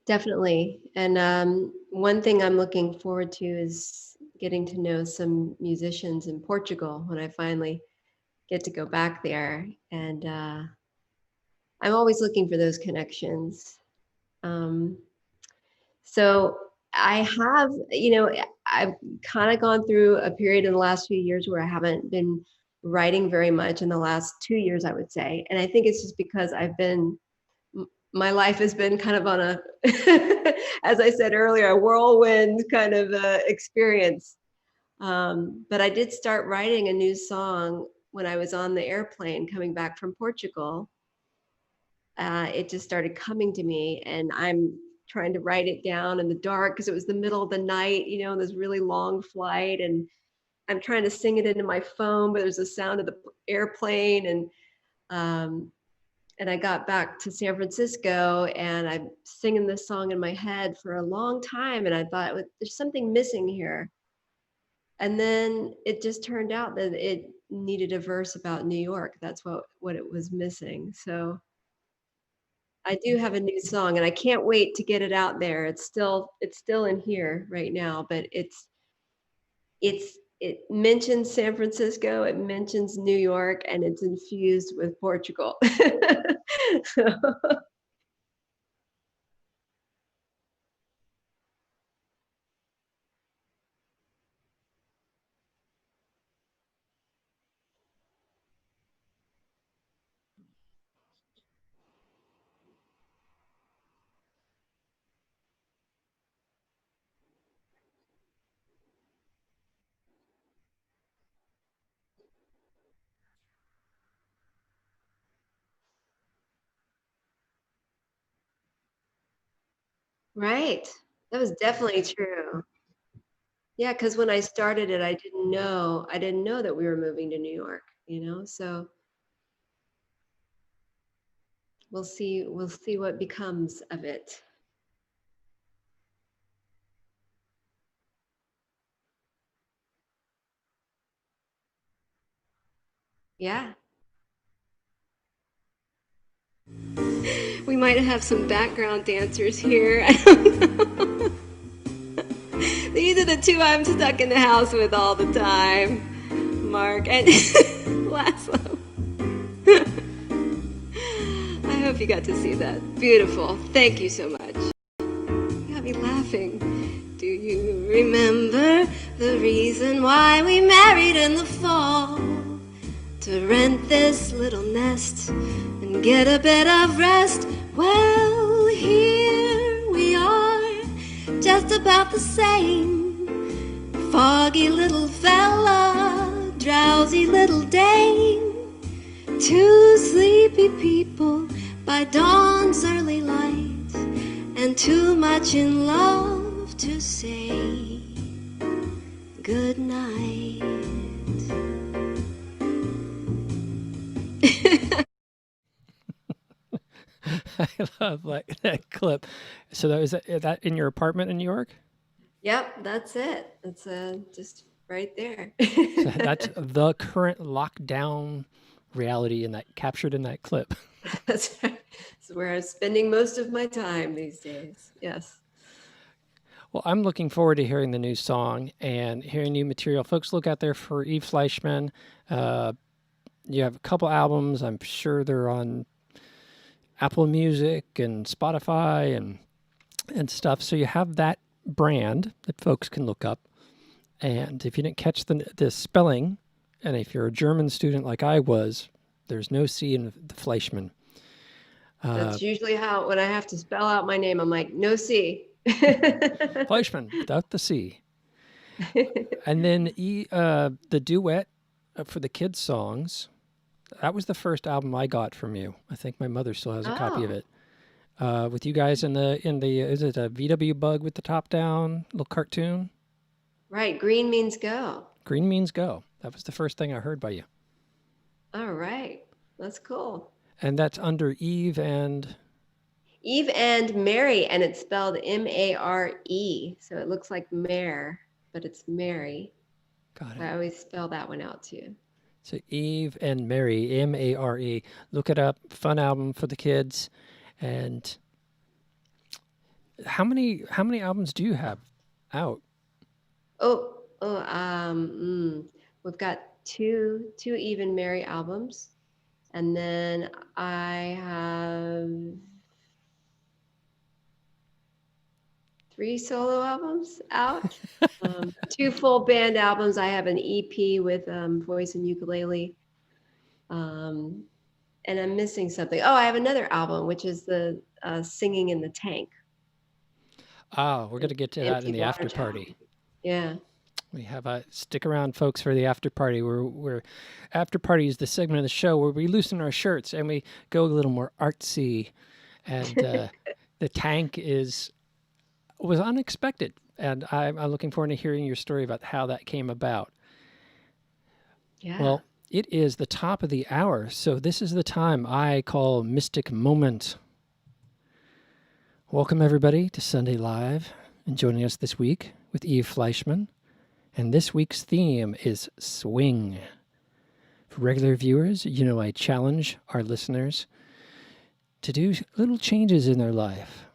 S3: definitely. And one thing I'm looking forward to is getting to know some musicians in Portugal when I finally get to go back there. And I'm always looking for those connections. Um, so I have, I've kind of gone through a period in the last few years where I haven't been writing very much in the last 2 years, I would say. And I think it's just because my life has been kind of on a, as I said earlier, a whirlwind kind of experience. But I did start writing a new song when I was on the airplane coming back from Portugal. It just started coming to me, and I'm trying to write it down in the dark because it was the middle of the night, this really long flight, and I'm trying to sing it into my phone, but there's the sound of the airplane, and I got back to San Francisco, and I'm singing this song in my head for a long time, and I thought there's something missing here. And then it just turned out that it needed a verse about New York. That's what it was missing. So I do have a new song, and I can't wait to get it out there. It's still in here right now, but it mentions San Francisco, it mentions New York, and it's infused with Portugal. So, right. That was definitely true. Yeah, because when I started it, I didn't know that we were moving to New York, so we'll see what becomes of it. Yeah. We might have some background dancers here. I don't know. These are the two I'm stuck in the house with all the time, Mark and Laszlo. I hope you got to see that. Beautiful. Thank you so much. You got me laughing. Do you remember the reason why we married in the fall? To rent this little nest and get a bit of rest. Well, here we are, just about the same. Foggy little fella, drowsy little dame. Two sleepy people by dawn's early light, and too much in love to say good night.
S1: I love that clip. So that in your apartment in New York?
S3: Yep, that's it. It's just right there.
S1: So that's the current lockdown reality in that captured in that clip.
S3: That's where I'm spending most of my time these days. Yes.
S1: Well, I'm looking forward to hearing the new song and hearing new material. Folks, look out there for Eve Fleishman. You have a couple albums. I'm sure they're on Apple Music and Spotify and stuff. So you have that brand that folks can look up. And if you didn't catch the spelling, and if you're a German student like I was, there's no C in the Fleischmann.
S3: That's usually how, when I have to spell out my name, I'm like, no C.
S1: Fleischmann, without the C. And then the duet for the kids' songs, that was the first album I got from you. I think my mother still has a copy of it. With you guys in the is it a VW Bug with the top down little cartoon?
S3: Right, green means go.
S1: Green means go. That was the first thing I heard by you.
S3: All right, that's cool.
S1: And that's under Eve and
S3: Mary, and it's spelled Mare. So it looks like mare, but it's Mary.
S1: Got it.
S3: So I always spell that one out too.
S1: So Eve and Mary, Mare. Look it up. Fun album for the kids. And how many albums do you have out?
S3: We've got two Eve and Mary albums, and then I have 3 solo albums out, 2 full band albums. I have an EP with voice and ukulele, and I'm missing something. Oh, I have another album, which is the Singing in the Tank.
S1: Oh, we're going to get to that in the after party.
S3: Yeah.
S1: We have a stick around, folks, for the after party. We're after party is the segment of the show where we loosen our shirts and we go a little more artsy. And the tank was unexpected, and I'm looking forward to hearing your story about how that came about.
S3: Yeah.
S1: Well, it is the top of the hour, so this is the time I call Mystic Moment. Welcome, everybody, to Sunday Live, and joining us this week with Eve Fleishman. And this week's theme is swing. For regular viewers, you know I challenge our listeners to do little changes in their life,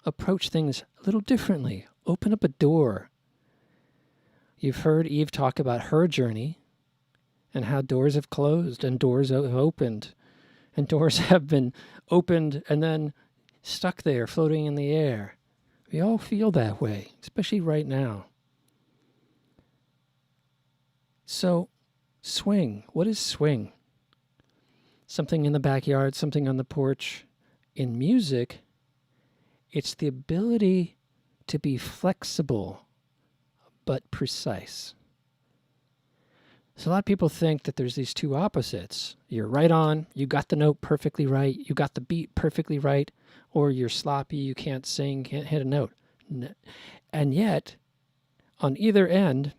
S1: approach things a little differently, open up a door. You've heard Eve talk about her journey and how doors have closed and doors have opened, and doors have been opened and then stuck there, floating in the air. We all feel that way, especially right now. So, swing. What is swing? Something in the backyard, something on the porch. In music, it's the ability to be flexible but precise. So a lot of people think that there's these two opposites. You're right on, you got the note perfectly right, you got the beat perfectly right, or you're sloppy, you can't sing, can't hit a note. And yet, on either end,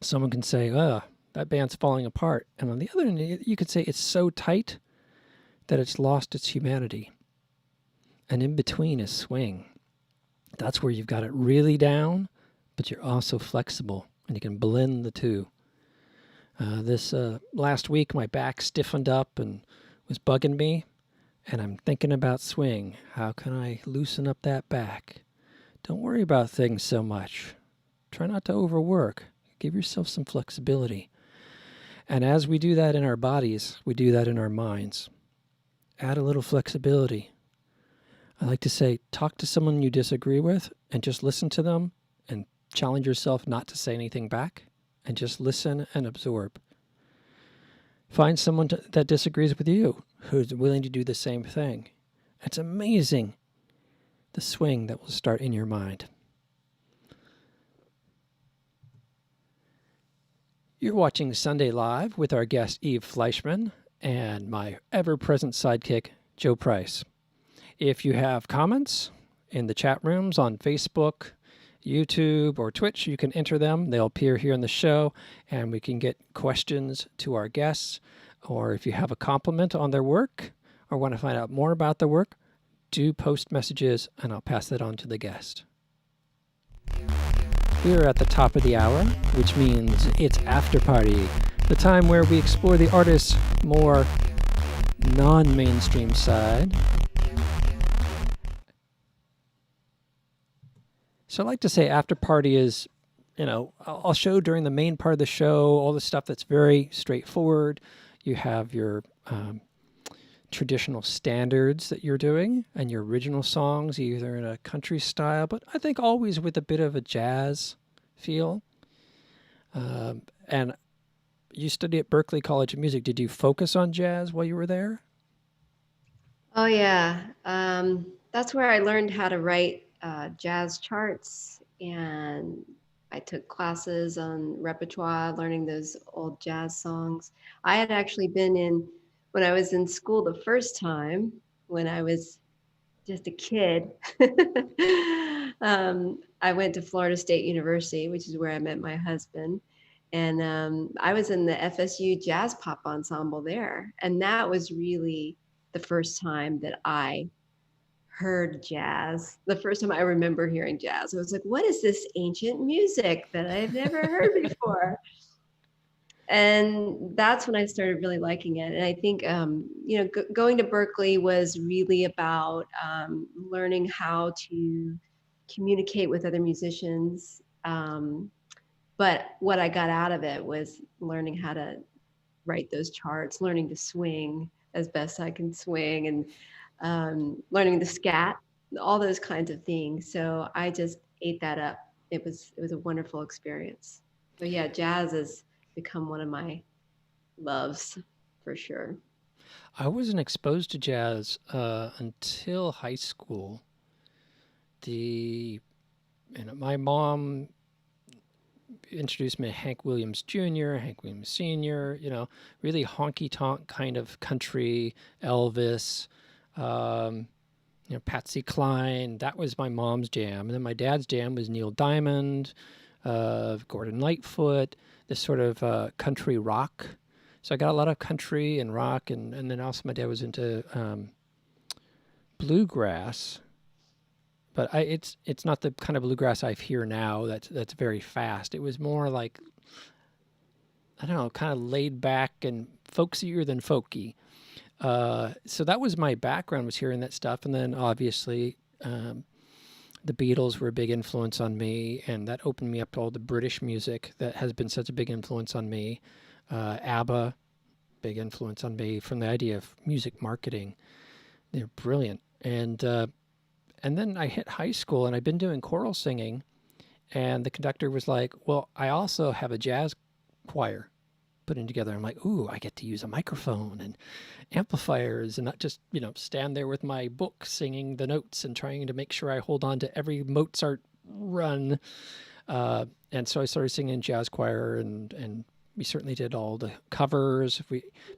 S1: someone can say, that band's falling apart. And on the other end, you could say it's so tight that it's lost its humanity. And in between is swing. That's where you've got it really down, but you're also flexible, and you can blend the two. This last week, my back stiffened up and was bugging me, and I'm thinking about swing. How can I loosen up that back? Don't worry about things so much. Try not to overwork. Give yourself some flexibility. And as we do that in our bodies, we do that in our minds. Add a little flexibility. I like to say, talk to someone you disagree with and just listen to them and challenge yourself not to say anything back and just listen and absorb. Find someone that disagrees with you who's willing to do the same thing. It's amazing the swing that will start in your mind. You're watching Sunday Live with our guest Eve Fleishman and my ever-present sidekick, Joe Price. If you have comments in the chat rooms on Facebook, YouTube, or Twitch, you can enter them. They'll appear here in the show, and we can get questions to our guests. Or if you have a compliment on their work or want to find out more about their work, do post messages, and I'll pass that on to the guest. We are at the top of the hour, which means it's after party. the time where we explore the artist's more non-mainstream side. So I like to say after party is, I'll show during the main part of the show all the stuff that's very straightforward. You have your traditional standards that you're doing and your original songs, either in a country style, but I think always with a bit of a jazz feel. And you study at Berklee College of Music. Did you focus on jazz while you were there?
S3: Oh yeah, that's where I learned how to write jazz charts, and I took classes on repertoire, learning those old jazz songs. I had actually been in, when I was in school the first time, when I was just a kid, I went to Florida State University, which is where I met my husband. And I was in the FSU Jazz Pop Ensemble there. And that was really the first time that I heard jazz. The first time I remember hearing jazz. I was like, what is this ancient music that I've never heard before? And that's when I started really liking it. And I think, going to Berklee was really about learning how to communicate with other musicians. But what I got out of it was learning how to write those charts, learning to swing as best I can swing, and learning the scat, all those kinds of things. So I just ate that up. It was a wonderful experience. But yeah, jazz has become one of my loves for sure.
S1: I wasn't exposed to jazz until high school. My mom introduced me to Hank Williams Jr., Hank Williams Sr., really honky-tonk kind of country, Elvis, Patsy Cline. That was my mom's jam. And then my dad's jam was Neil Diamond, Gordon Lightfoot, this sort of country rock. So I got a lot of country and rock, and then also my dad was into bluegrass. But it's not the kind of bluegrass I hear now that's very fast. It was more like, I don't know, kind of laid back and folksier than folky. So that was my background, was hearing that stuff. And then obviously the Beatles were a big influence on me, and that opened me up to all the British music that has been such a big influence on me. ABBA, big influence on me from the idea of music marketing. They're brilliant. And then I hit high school, and I'd been doing choral singing, and the conductor was like, well, I also have a jazz choir putting together. I'm like, ooh, I get to use a microphone and amplifiers and not just, stand there with my book singing the notes and trying to make sure I hold on to every Mozart run. And so I started singing in jazz choir, and we certainly did all the covers.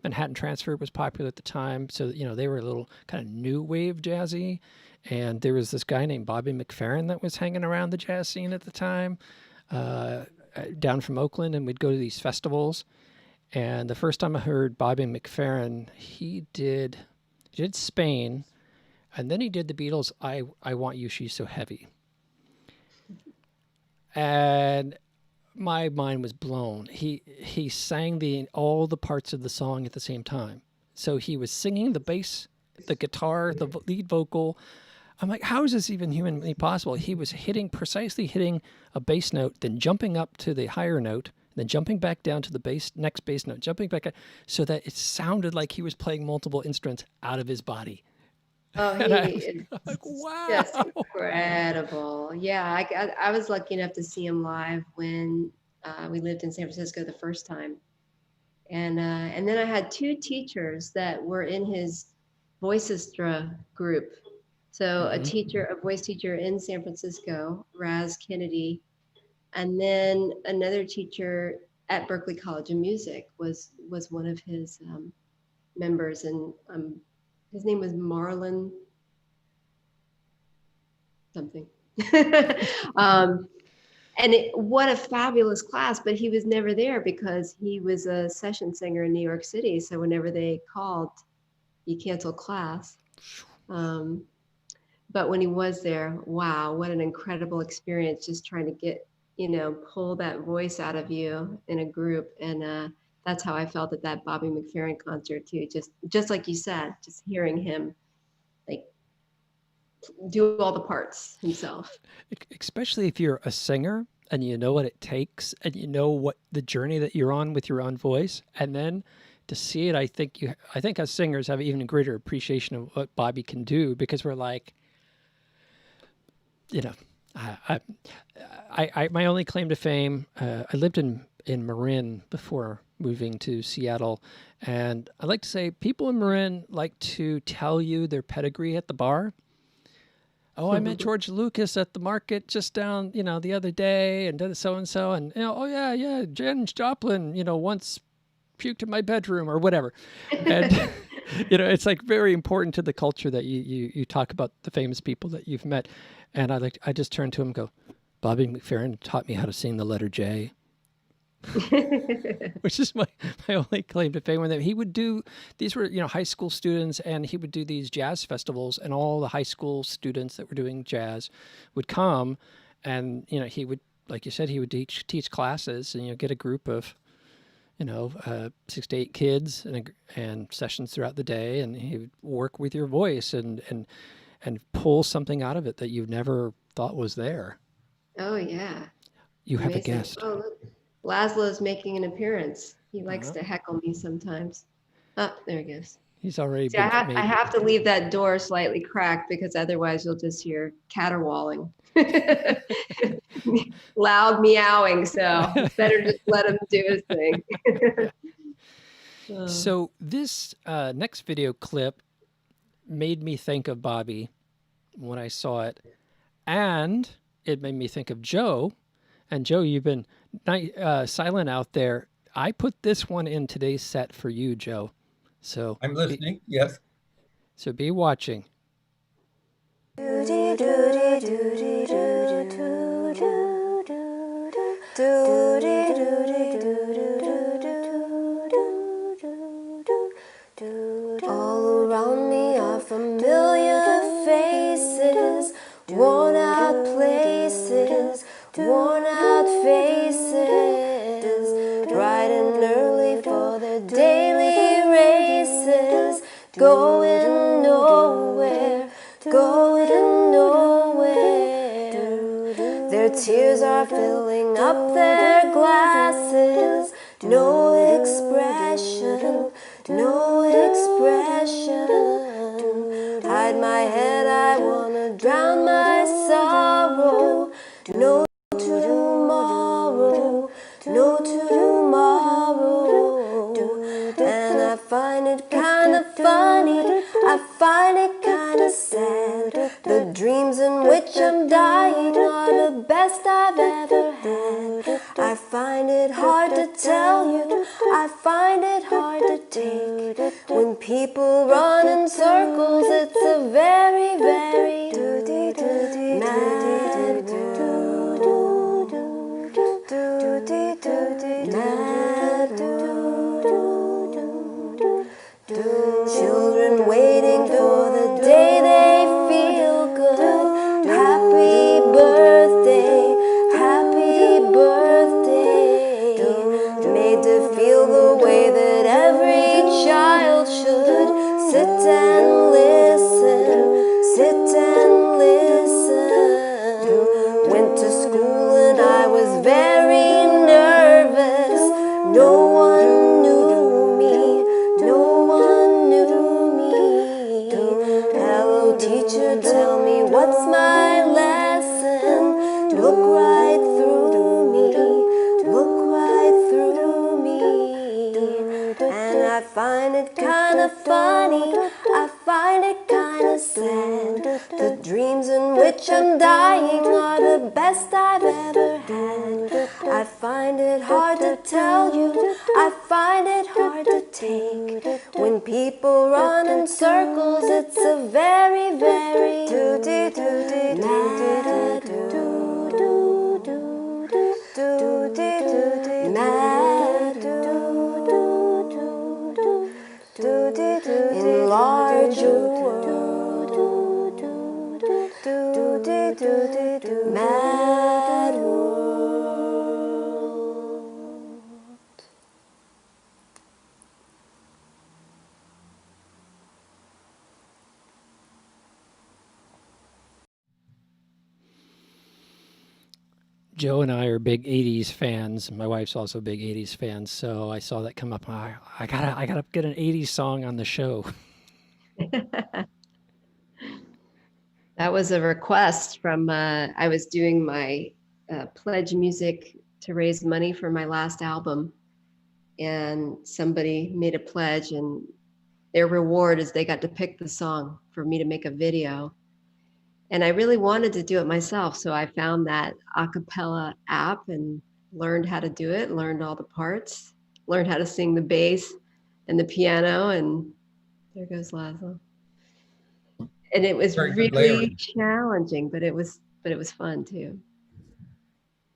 S1: Manhattan Transfer was popular at the time, so they were a little kind of new wave jazzy. And there was this guy named Bobby McFerrin that was hanging around the jazz scene at the time, down from Oakland, and we'd go to these festivals. And the first time I heard Bobby McFerrin, he did Spain, and then he did the Beatles' I Want You, She's So Heavy. And my mind was blown. He sang all the parts of the song at the same time. So he was singing the bass, the guitar, the lead vocal. I'm like, how is this even humanly possible? He was precisely hitting a bass note, then jumping up to the higher note, then jumping back down to the next bass note, jumping back, so that it sounded like he was playing multiple instruments out of his body.
S3: Oh,
S1: he is like, wow,
S3: just incredible. Yeah, I was lucky enough to see him live when we lived in San Francisco the first time, and then I had two teachers that were in his voicestra group. So a voice teacher in San Francisco, Raz Kennedy, and then another teacher at Berklee College of Music was one of his members, and his name was Marlon something. And what a fabulous class, but he was never there because he was a session singer in New York City. So whenever they called, he canceled class. But when he was there, wow, what an incredible experience, just trying to get, pull that voice out of you in a group. And that's how I felt at that Bobby McFerrin concert too. Just like you said, just hearing him like do all the parts himself.
S1: Especially if you're a singer and you know what it takes and you know what the journey that you're on with your own voice, and then to see it, I think as singers have even a greater appreciation of what Bobby can do, because we're like, you know, my only claim to fame, I lived in Marin before moving to Seattle, and I like to say people in Marin like to tell you their pedigree at the bar. Oh, I met George Lucas at the market just down, the other day, and so and so, and oh yeah, Janis Joplin, once puked in my bedroom or whatever, and it's like very important to the culture that you talk about the famous people that you've met, and I just turn to him and go, Bobby McFerrin taught me how to sing the letter J. Which is my only claim to fame. When he would do, these were high school students, and he would do these jazz festivals, and all the high school students that were doing jazz would come, and he would, like you said, he would teach classes, and get a group of 6 to 8 kids and sessions throughout the day, and he would work with your voice and pull something out of it that you never thought was there.
S3: Oh yeah.
S1: You have a
S3: Amazing.
S1: guest.
S3: Oh, look. Laszlo's making an appearance. He likes to heckle me sometimes. Oh, there he goes.
S1: He's already
S3: See,
S1: been
S3: I have to leave that door slightly cracked because otherwise you'll just hear caterwauling. Loud meowing, so better just let him do his thing.
S1: So this next video clip made me think of Bobby when I saw it, and it made me think of Joe. And Joe, you've been silent out there. I put this one in today's set for you, Joe. So
S2: I'm listening. Yes.
S1: So be watching.
S4: All around me are familiar faces, worn out places, worn out faces, bright and early for their daily races, going nowhere, going nowhere. Their tears are filling up their glasses, no expression, no expression. Hide my head, I wanna drown my sorrow. No tomorrow, no tomorrow. And I find it kinda funny, I find it kinda sad. The dreams in which I'm dying are the best I've ever had. I find it hard to tell you, I find it hard to take. When people run in circles, it's a very, very mad children waiting for the day they feel good. Happy birthday, happy birthday. Made to feel the way that every child should. Sit and listen, sit and listen. Went to school and I was very nervous. No one knew me, no one knew me. Hello teacher, tell me what's my lesson. Look right through me, look right through me. And I find it kinda funny, I find it kinda sad. The dreams in which I'm dying are the best I've ever had. I find it hard to tell you, I find it hard to take. When people run in circles, it's a very, very mad enlarge your world, mad world.
S1: Joe and I are big '80s fans. My wife's also a big '80s fan, so I saw that come up. I gotta get an '80s song on the show.
S3: That was a request from, I was doing my pledge music to raise money for my last album. And somebody made a pledge, and their reward is they got to pick the song for me to make a video. And I really wanted to do it myself. So I found that a cappella app and learned how to do it, learned all the parts, learned how to sing the bass and the piano. And there goes Laszlo. And it was
S2: Very good
S3: really
S2: layering.
S3: challenging, but it was fun too.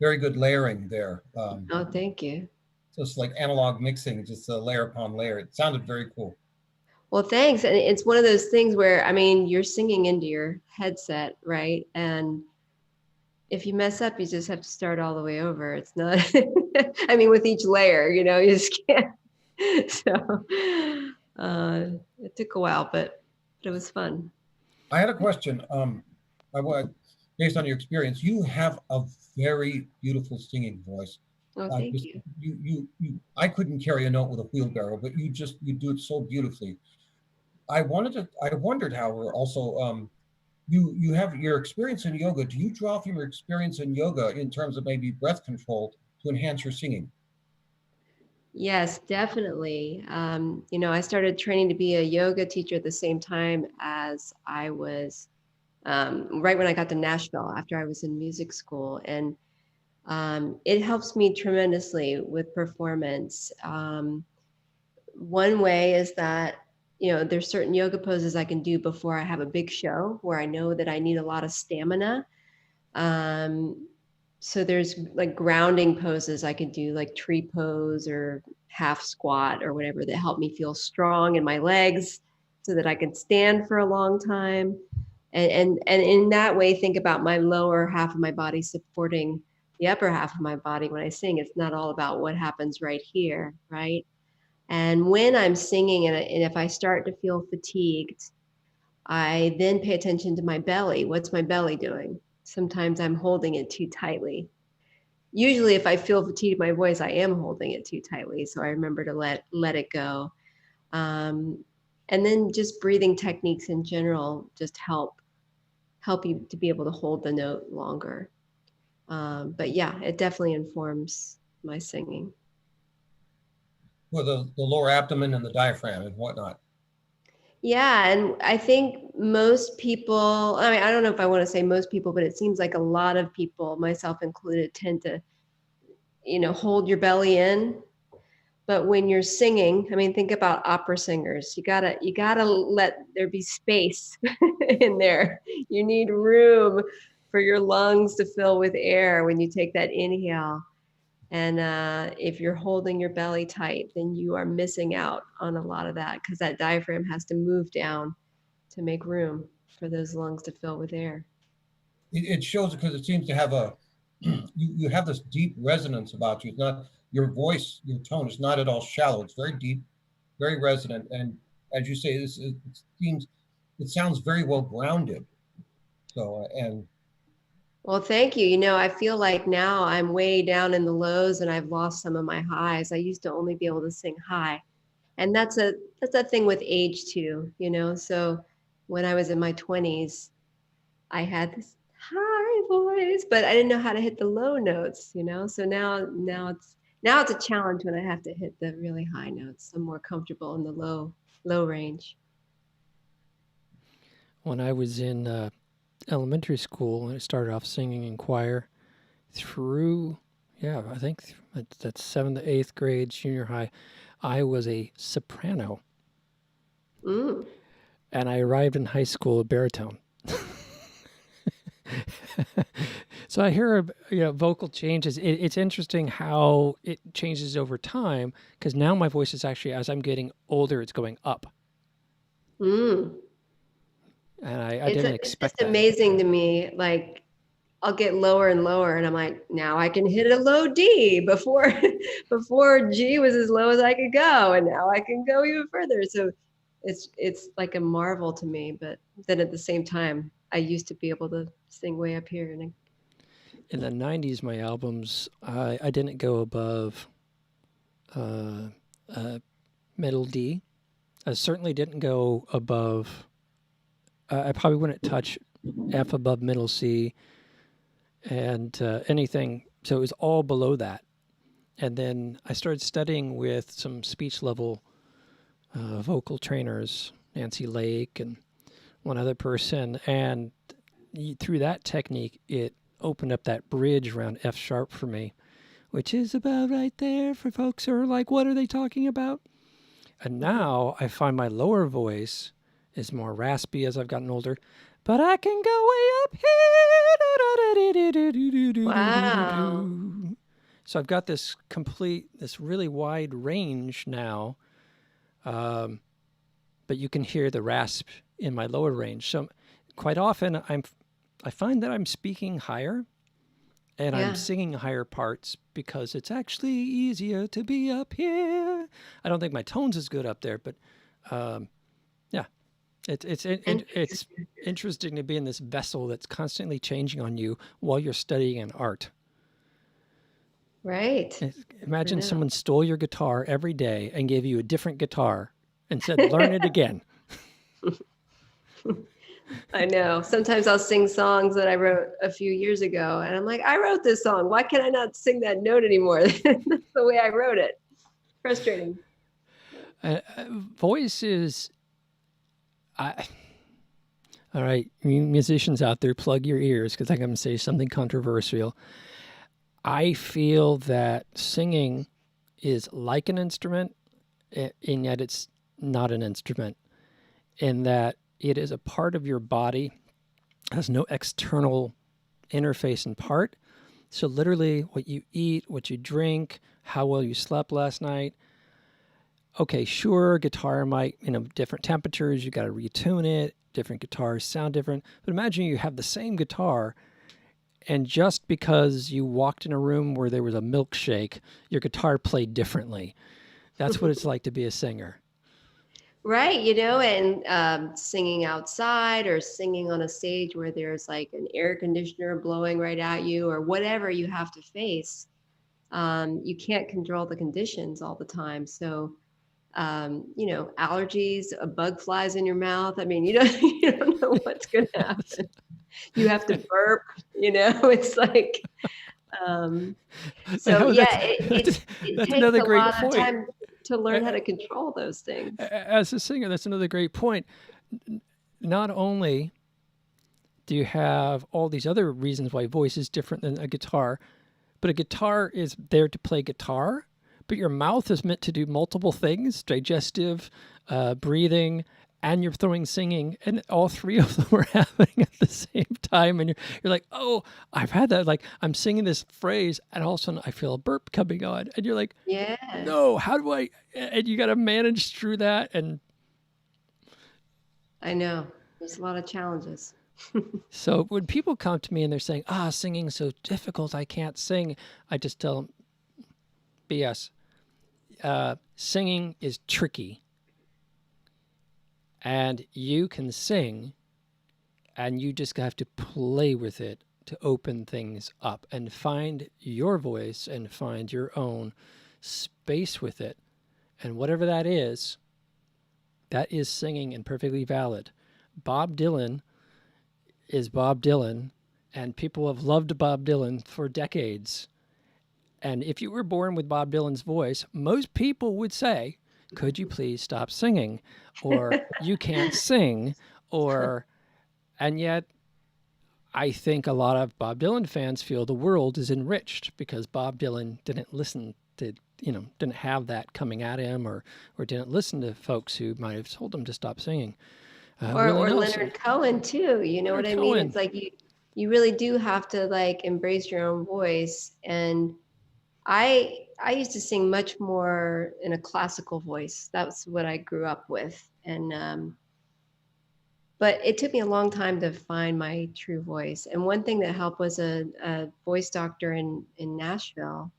S2: Very good layering there.
S3: Oh, thank you.
S2: Just like analog mixing, just layer upon layer. It sounded very cool.
S3: Well, thanks. And it's one of those things where, I mean, you're singing into your headset, right? And if you mess up, you just have to start all the way over. It's not, I mean, with each layer, you know, you just can't. So it took a while, but it was fun.
S2: I had a question. Based on your experience, you have a very beautiful singing voice.
S3: Oh, thank you.
S2: I couldn't carry a note with a wheelbarrow, but you do it so beautifully. I wondered, however, also, you have your experience in yoga. Do you draw from your experience in yoga in terms of maybe breath control to enhance your singing?
S3: Yes, definitely. You know, I started training to be a yoga teacher at the same time as I was, right when I got to Nashville after I was in music school. And it helps me tremendously with performance. One way is that, you know, there's certain yoga poses I can do before I have a big show where I know that I need a lot of stamina. So there's like grounding poses I can do, like tree pose or half squat or whatever, that help me feel strong in my legs so that I can stand for a long time. And in that way, think about my lower half of my body supporting the upper half of my body when I sing. It's not all about what happens right here, right? And when I'm singing and if I start to feel fatigued, I then pay attention to my belly. What's my belly doing? Sometimes I'm holding it too tightly. Usually if I feel fatigued in my voice, I am holding it too tightly. So I remember to let it go. And then just breathing techniques in general just help you to be able to hold the note longer. But yeah, it definitely informs my singing.
S2: Well, the lower abdomen and the diaphragm and whatnot.
S3: Yeah, and I think most people, I mean, I don't know if I want to say most people, but it seems like a lot of people, myself included, tend to, you know, hold your belly in. But when you're singing, I mean, think about opera singers. You gotta let there be space in there. You need room for your lungs to fill with air when you take that inhale. And if you're holding your belly tight, then you are missing out on a lot of that because that diaphragm has to move down to make room for those lungs to fill with air.
S2: It shows because it seems to have you have this deep resonance about you. It's not your voice, your tone is not at all shallow. It's very deep, very resonant, and as you say, it sounds very well grounded. So and
S3: Well, thank you. You know, I feel like now I'm way down in the lows and I've lost some of my highs. I used to only be able to sing high. And that's a thing with age too, you know. So when I was in my 20s, I had this high voice, but I didn't know how to hit the low notes, you know. So now it's a challenge when I have to hit the really high notes. I'm more comfortable in the low range.
S1: When I was in elementary school, I started off singing in choir through, yeah, I think that's 7th to 8th grade, junior high. I was a soprano.
S3: Mm.
S1: And I arrived in high school a baritone. So I hear vocal changes. It's interesting how it changes over time because now my voice is actually, as I'm getting older, it's going up.
S3: Mm.
S1: And I didn't expect that.
S3: It's just amazing to me. Like I'll get lower and lower, and I'm like, now I can hit a low D. Before G was as low as I could go, and now I can go even further. So it's like a marvel to me. But then at the same time, I used to be able to sing way up here, and
S1: in the 90s, my albums, I didn't go above middle D. I certainly didn't go above, I probably wouldn't touch F above middle C and anything. So it was all below that. And then I started studying with some speech level vocal trainers, Nancy Lake and one other person. And through that technique, it opened up that bridge around F sharp for me, which is about right there for folks who are like, what are they talking about? And now I find my lower voice is more raspy as I've gotten older, but I can go way up here.
S3: Wow.
S1: So I've got this really wide range now, but you can hear the rasp in my lower range. So quite often I find that I'm speaking higher and I'm singing higher parts because it's actually easier to be up here. I don't think my tone's as good up there, but yeah, it's interesting to be in this vessel that's constantly changing on you while you're studying an art.
S3: Right.
S1: Imagine someone stole your guitar every day and gave you a different guitar and said, learn it again.
S3: I know. Sometimes I'll sing songs that I wrote a few years ago, and I'm like, I wrote this song. Why can I not sing that note anymore? That's the way I wrote it. Frustrating.
S1: Voice is... all right, you musicians out there, plug your ears because I'm going to say something controversial. I feel that singing is like an instrument, and yet it's not an instrument, in that it is a part of your body, has no external interface and part. So literally what you eat, what you drink, how well you slept last night. Okay, sure, guitar might, different temperatures, you got to retune it. Different guitars sound different. But imagine you have the same guitar, and just because you walked in a room where there was a milkshake, your guitar played differently. That's what it's like to be a singer.
S3: Right, and singing outside or singing on a stage where there's like an air conditioner blowing right at you or whatever you have to face. You can't control the conditions all the time. So, allergies, a bug flies in your mouth. I mean, you don't know what's going to happen. You have to burp, it's like, it takes
S1: another
S3: a
S1: great
S3: lot
S1: point.
S3: of time to learn how to control those things.
S1: As a singer, that's another great point. Not only do you have all these other reasons why voice is different than a guitar, but a guitar is there to play guitar, but your mouth is meant to do multiple things, digestive, breathing, and you're throwing singing, and all three of them are happening at the same time. And you're like, oh, I've had that. Like, I'm singing this phrase, and all of a sudden I feel a burp coming on. And you're like, no, how do I? And you got to manage through that. And
S3: I know. There's a lot of challenges.
S1: So when people come to me and they're saying, singing's so difficult, I can't sing, I just tell them, BS. Singing is tricky. And you can sing, and you just have to play with it to open things up and find your voice and find your own space with it. And whatever that is singing and perfectly valid. Bob Dylan is Bob Dylan, and people have loved Bob Dylan for decades. And if you were born with Bob Dylan's voice, most people would say, could you please stop singing? Or you can't sing, and yet I think a lot of Bob Dylan fans feel the world is enriched because Bob Dylan didn't listen to, didn't have that coming at him or didn't listen to folks who might have told him to stop singing.
S3: Or Leonard Cohen too, you know what I mean? It's like you really do have to like embrace your own voice. And I used to sing much more in a classical voice. That's what I grew up with. And but it took me a long time to find my true voice. And one thing that helped was a voice doctor in Nashville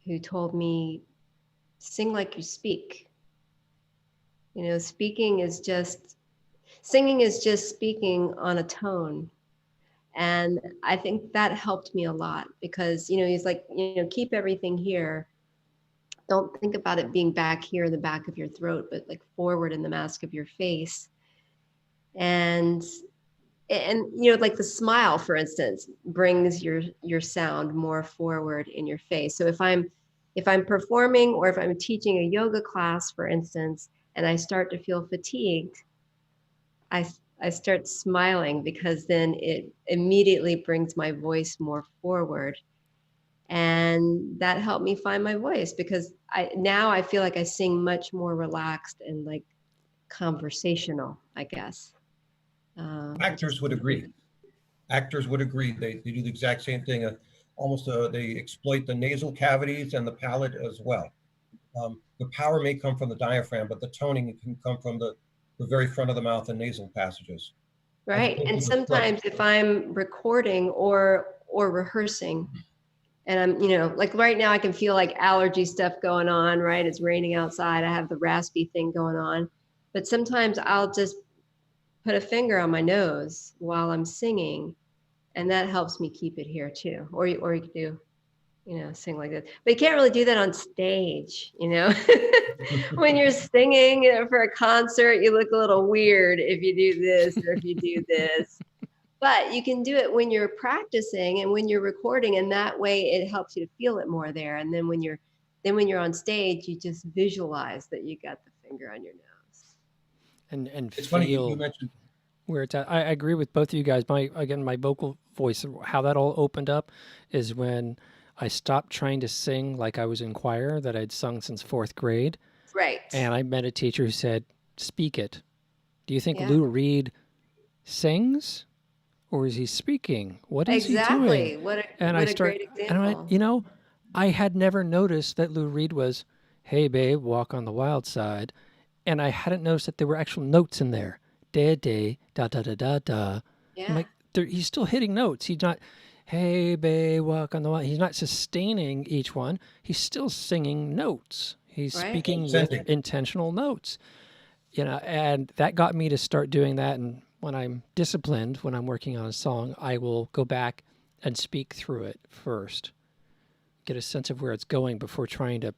S3: who told me, sing like you speak. Singing is just speaking on a tone. And I think that helped me a lot because, he's like, keep everything here. Don't think about it being back here in the back of your throat, but like forward in the mask of your face. And like the smile, for instance, brings your sound more forward in your face. So if I'm performing or if I'm teaching a yoga class, for instance, and I start to feel fatigued, I start smiling because then it immediately brings my voice more forward. And that helped me find my voice because I feel like I sing much more relaxed and like conversational, I guess.
S2: Actors would agree. Actors would agree. They do the exact same thing. They exploit the nasal cavities and the palate as well. The power may come from the diaphragm, but the toning can come from the very front of the mouth and nasal passages.
S3: Right. And sometimes if I'm recording or rehearsing, and I'm, like right now I can feel like allergy stuff going on, right? It's raining outside. I have the raspy thing going on. But sometimes I'll just put a finger on my nose while I'm singing, and that helps me keep it here too. Or you could do, sing like this. But you can't really do that on stage, When you're singing for a concert, you look a little weird if you do this or if you do this. But you can do it when you're practicing and when you're recording, and that way it helps you to feel it more there. And then when you're on stage, you just visualize that you got the finger on your nose.
S1: And
S2: it's
S1: feel
S2: funny you mentioned
S1: where it's at. I agree with both of you guys. My vocal voice, how that all opened up is when I stopped trying to sing like I was in choir that I'd sung since 4th grade.
S3: Right.
S1: And I met a teacher who said, speak it. Do you think
S3: Yeah.
S1: Lou Reed sings? Or is he speaking? What is he doing?
S3: Exactly. What a great example.
S1: And I went, I had never noticed that Lou Reed was, hey, babe, walk on the wild side. And I hadn't noticed that there were actual notes in there. Da, da, da, da, da, da, da.
S3: Yeah.
S1: I'm like, he's still hitting notes. He's not, hey, babe, walk on the wild. He's not sustaining each one. He's still singing notes. He's speaking with intentional notes. And that got me to start doing that. And when I'm disciplined, when I'm working on a song, I will go back and speak through it first, get a sense of where it's going before trying to,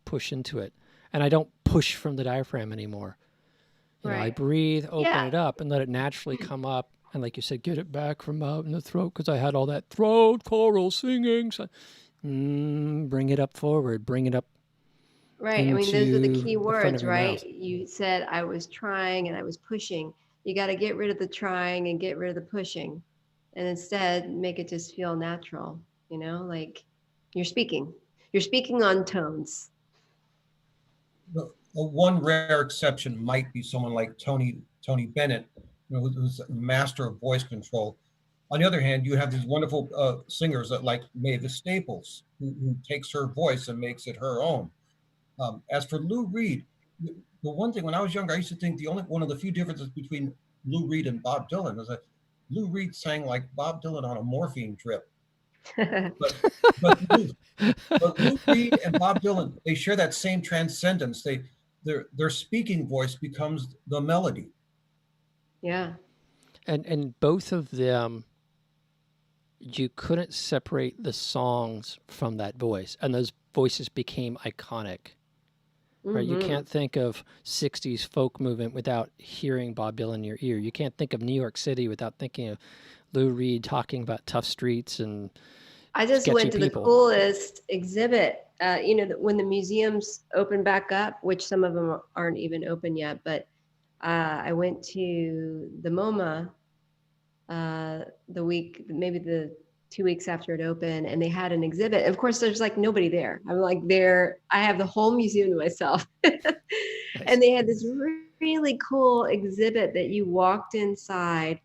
S1: push into it. And I don't push from the diaphragm anymore. I breathe, open it up, and let it naturally come up. And like you said, get it back from out in the throat because I had all that throat choral singing. So, bring it up forward, bring it up.
S3: Right. I mean, those are the key words, right? You said I was trying and I was pushing. You got to get rid of the trying and get rid of the pushing. And instead, make it just feel natural, like you're speaking. You're speaking on tones.
S2: One rare exception might be someone like Tony Bennett, who's a master of voice control. On the other hand, you have these wonderful singers like Mavis Staples, who takes her voice and makes it her own. As for Lou Reed, the one thing when I was younger, I used to think one of the few differences between Lou Reed and Bob Dylan was that Lou Reed sang like Bob Dylan on a morphine trip. but Lou Reed and Bob Dylan, they share that same transcendence. Their speaking voice becomes the melody.
S3: Yeah.
S1: And both of them, you couldn't separate the songs from that voice, and those voices became iconic. Right? You can't think of 60s folk movement without hearing Bob Dylan in your ear. You can't think of New York City without thinking of Lou Reed talking about tough streets and
S3: I just went to
S1: people.
S3: The coolest exhibit. When the museums open back up, which some of them aren't even open yet, but I went to the MoMA maybe the 2 weeks after it opened, and they had an exhibit. Of course, there's like nobody there. I'm like there. I have the whole museum to myself. Nice. And they had this really cool exhibit that you walked inside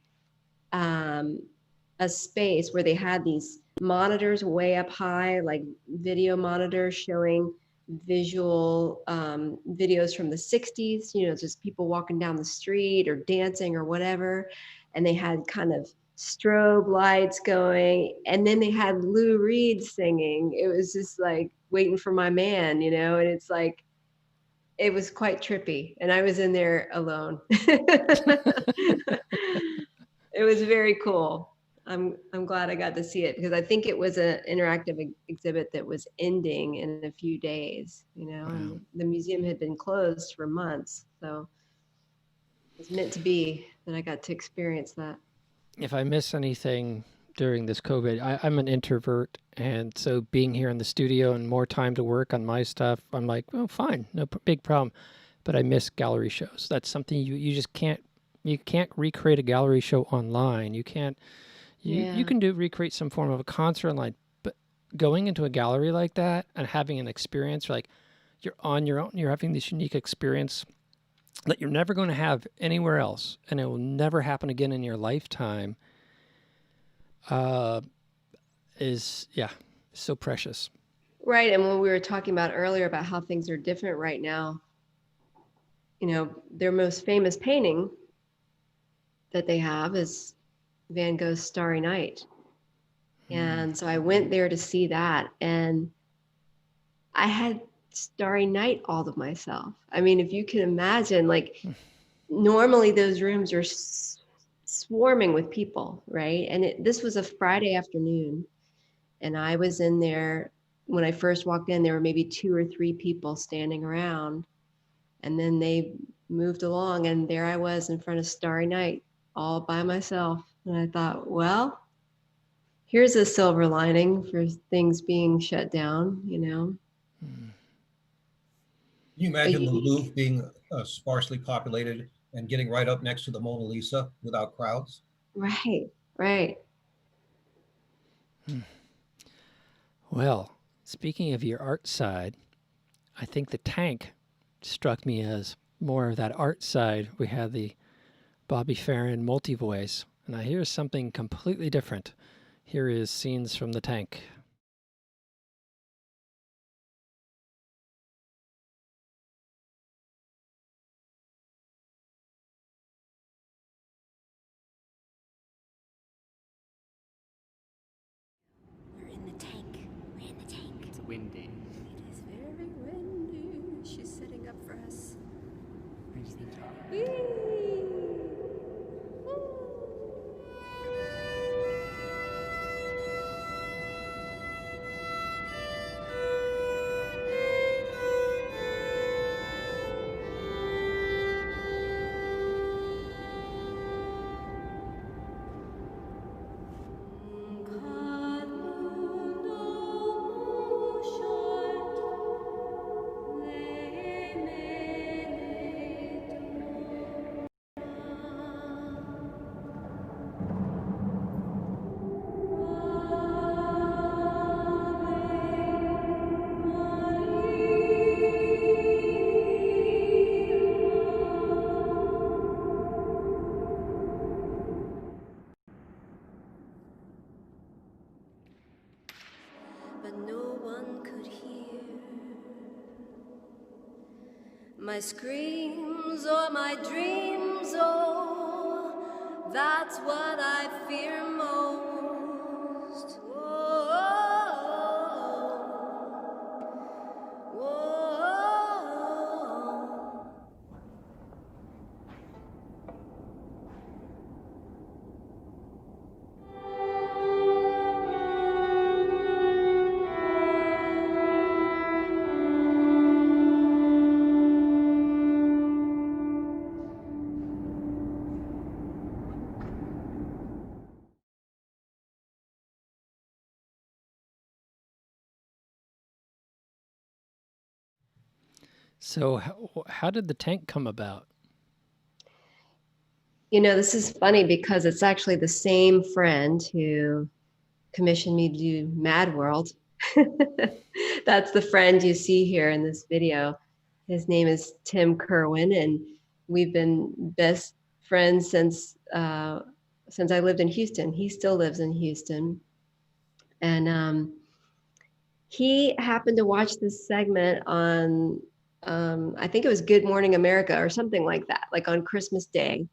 S3: a space where they had these monitors way up high, like video monitors showing visual videos from the 60s, just people walking down the street or dancing or whatever. And they had kind of strobe lights going, and then they had Lou Reed singing. It was just like waiting for my man, and it's like, it was quite trippy, and I was in there alone. It was very cool. I'm glad I got to see it because I think it was an interactive exhibit that was ending in a few days, and the museum had been closed for months. So it was meant to be that I got to experience that.
S1: If I miss anything during this COVID, I'm an introvert, and so being here in the studio and more time to work on my stuff, I'm like, oh, fine, no big problem. But I miss gallery shows. That's something you just can't recreate a gallery show online. You can't you can recreate some form of a concert online, but going into a gallery like that and having an experience like you're on your own, you're having this unique experience that you're never going to have anywhere else, and it will never happen again in your lifetime. Is so precious.
S3: Right, and when we were talking about earlier about how things are different right now, their most famous painting that they have is Van Gogh's Starry Night. And so I went there to see that, and I had Starry Night all to myself. I mean, if you can imagine, like normally those rooms are swarming with people, right? And this was a Friday afternoon, and I was in there. When I first walked in, there were maybe 2 or 3 people standing around, and then they moved along, and there I was in front of Starry Night all by myself. And I thought, well, here's a silver lining for things being shut down,
S2: Can you imagine the Louvre being sparsely populated and getting right up next to the Mona Lisa without crowds?
S3: Right, right.
S1: Well, speaking of your art side, I think the tank struck me as more of that art side. We had the Bobby Farron multi-voice, and now here's something completely different. Here is scenes from the tank.
S4: We're in the tank. We're in the tank.
S5: It's windy.
S4: It is very windy. She's setting up for us.
S5: We just need to talk.
S4: But no one could hear my screams or my dreams. Oh, that's what I fear most. Whoa, whoa.
S1: So how did the tank come about?
S3: This is funny because it's actually the same friend who commissioned me to do Mad World. That's the friend you see here in this video. His name is Tim Kerwin, and we've been best friends since I lived in Houston. He still lives in Houston. And he happened to watch this segment on, I think it was Good Morning America or something like that, like on Christmas Day.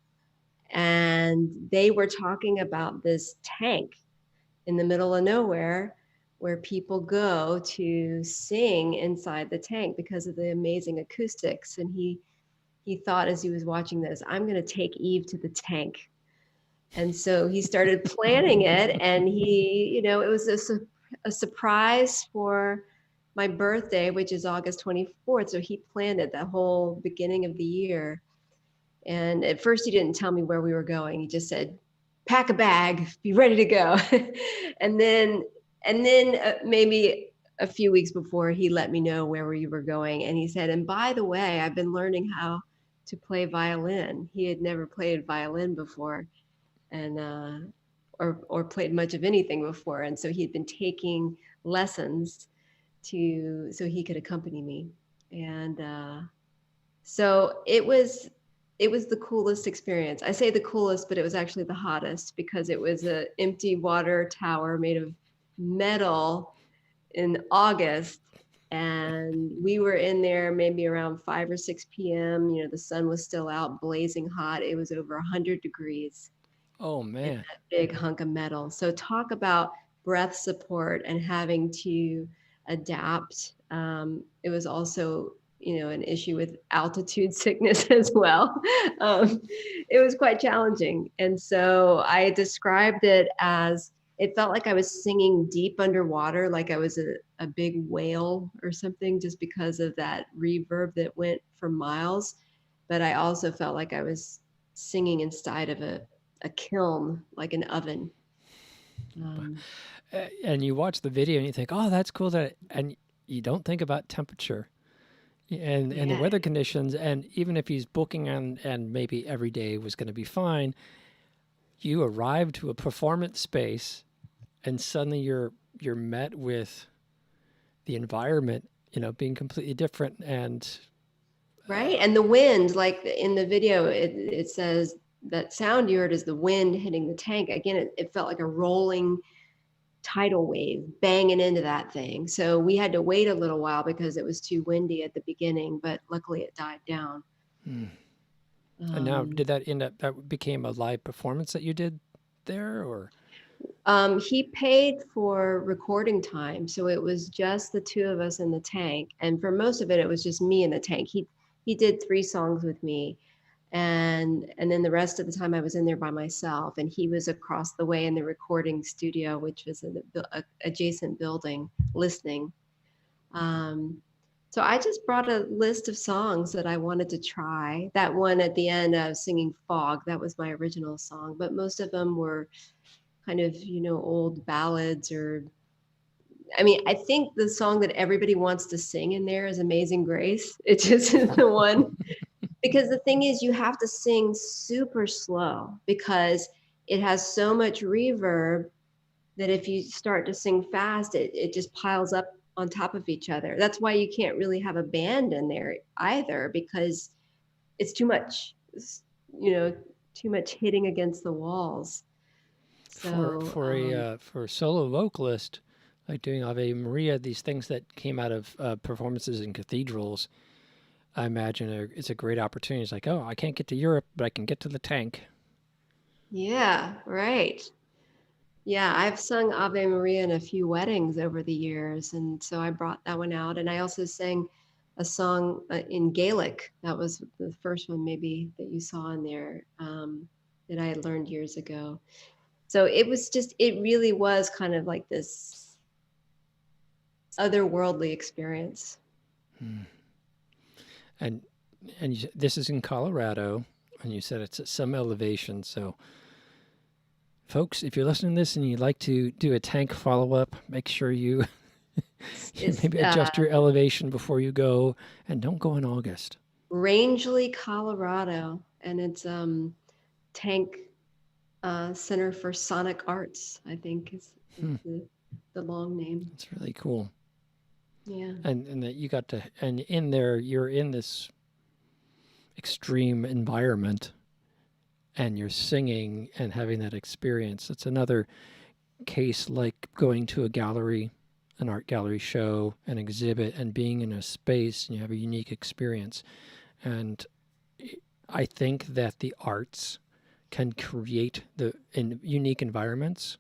S3: And they were talking about this tank in the middle of nowhere where people go to sing inside the tank because of the amazing acoustics. And he thought as he was watching this, I'm going to take Eve to the tank. And so he started planning it, and it was a surprise for my birthday, which is August 24th. So he planned it that whole beginning of the year. And at first he didn't tell me where we were going. He just said, pack a bag, be ready to go. and then maybe a few weeks before, he let me know where we were going. And he said, and by the way, I've been learning how to play violin. He had never played violin before, and or played much of anything before. And so he'd been taking lessons so he could accompany me. And so it was the coolest experience. I say the coolest, but it was actually the hottest, because it was an empty water tower made of metal in August. And we were in there maybe around 5 or 6 p.m. The sun was still out, blazing hot. It was over 100 degrees.
S1: Oh, man.
S3: That big hunk of metal. So talk about breath support and having to adapt. It was also an issue with altitude sickness as well. It was quite challenging. And so I described it as, it felt like I was singing deep underwater, like I was a big whale or something, just because of that reverb that went for miles. But I also felt like I was singing inside of a kiln, like an oven.
S1: And you watch the video and you think, oh, that's cool. And you don't think about temperature and the weather conditions. And even if he's booking and maybe every day was going to be fine, you arrive to a performance space and suddenly you're met with the environment, being completely different. And
S3: right. And the wind, like in the video, it says that sound you heard is the wind hitting the tank. Again, it felt like a rolling tidal wave banging into that thing. So we had to wait a little while because it was too windy at the beginning, but luckily it died down.
S1: And now, did that end up, that became a live performance that you did there, or?
S3: He paid for recording time. So it was just the two of us in the tank. And for most of it, it was just me in the tank. He did 3 songs with me. And then the rest of the time I was in there by myself, and he was across the way in the recording studio, which was an adjacent building, listening. So I just brought a list of songs that I wanted to try. That one at the end of singing Fog, that was my original song, but most of them were kind of, old ballads. I think the song that everybody wants to sing in there is Amazing Grace. It just is the one. Because the thing is, you have to sing super slow because it has so much reverb that if you start to sing fast, it just piles up on top of each other. That's why you can't really have a band in there either, because it's too much, too much hitting against the walls. So,
S1: for a solo vocalist, like doing Ave Maria, these things that came out of performances in cathedrals, I imagine it's a great opportunity. It's like, oh, I can't get to Europe, but I can get to the tank.
S3: Yeah, right. Yeah, I've sung Ave Maria in a few weddings over the years, and so I brought that one out. And I also sang a song in Gaelic. That was the first one maybe that you saw in there that I had learned years ago. So it really was kind of like this otherworldly experience.
S1: And this is in Colorado, and you said it's at some elevation. So, folks, if you're listening to this and you'd like to do a tank follow-up, make sure you maybe adjust your elevation before you go, and don't go in August.
S3: Rangeley, Colorado, and it's Tank Center for Sonic Arts, I think is the long name.
S1: That's really cool.
S3: Yeah.
S1: And that you got to, and in there, you're in this extreme environment and you're singing and having that experience. It's another case like going to a gallery, an art gallery show, an exhibit, and being in a space and you have a unique experience. And I think that the arts can create in unique environments.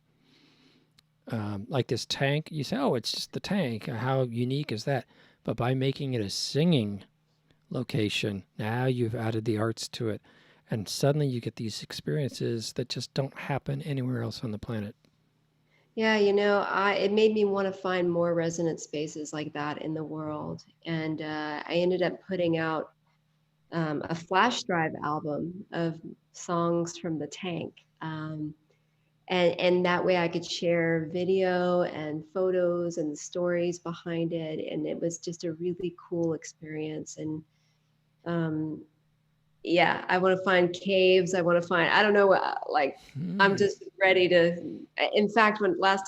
S1: Like this tank, you say, oh, it's just the tank. How unique is that? But by making it a singing location, now you've added the arts to it. and suddenly you get these experiences that just don't happen anywhere else on the planet.
S3: Yeah, it made me want to find more resonant spaces like that in the world. And I ended up putting out a flash drive album of songs from the tank. And that way I could share video and photos and the stories behind it. And it was just a really cool experience. And um, yeah, I want to find caves. I want to find, I don't know, like, I'm just ready to. In fact, last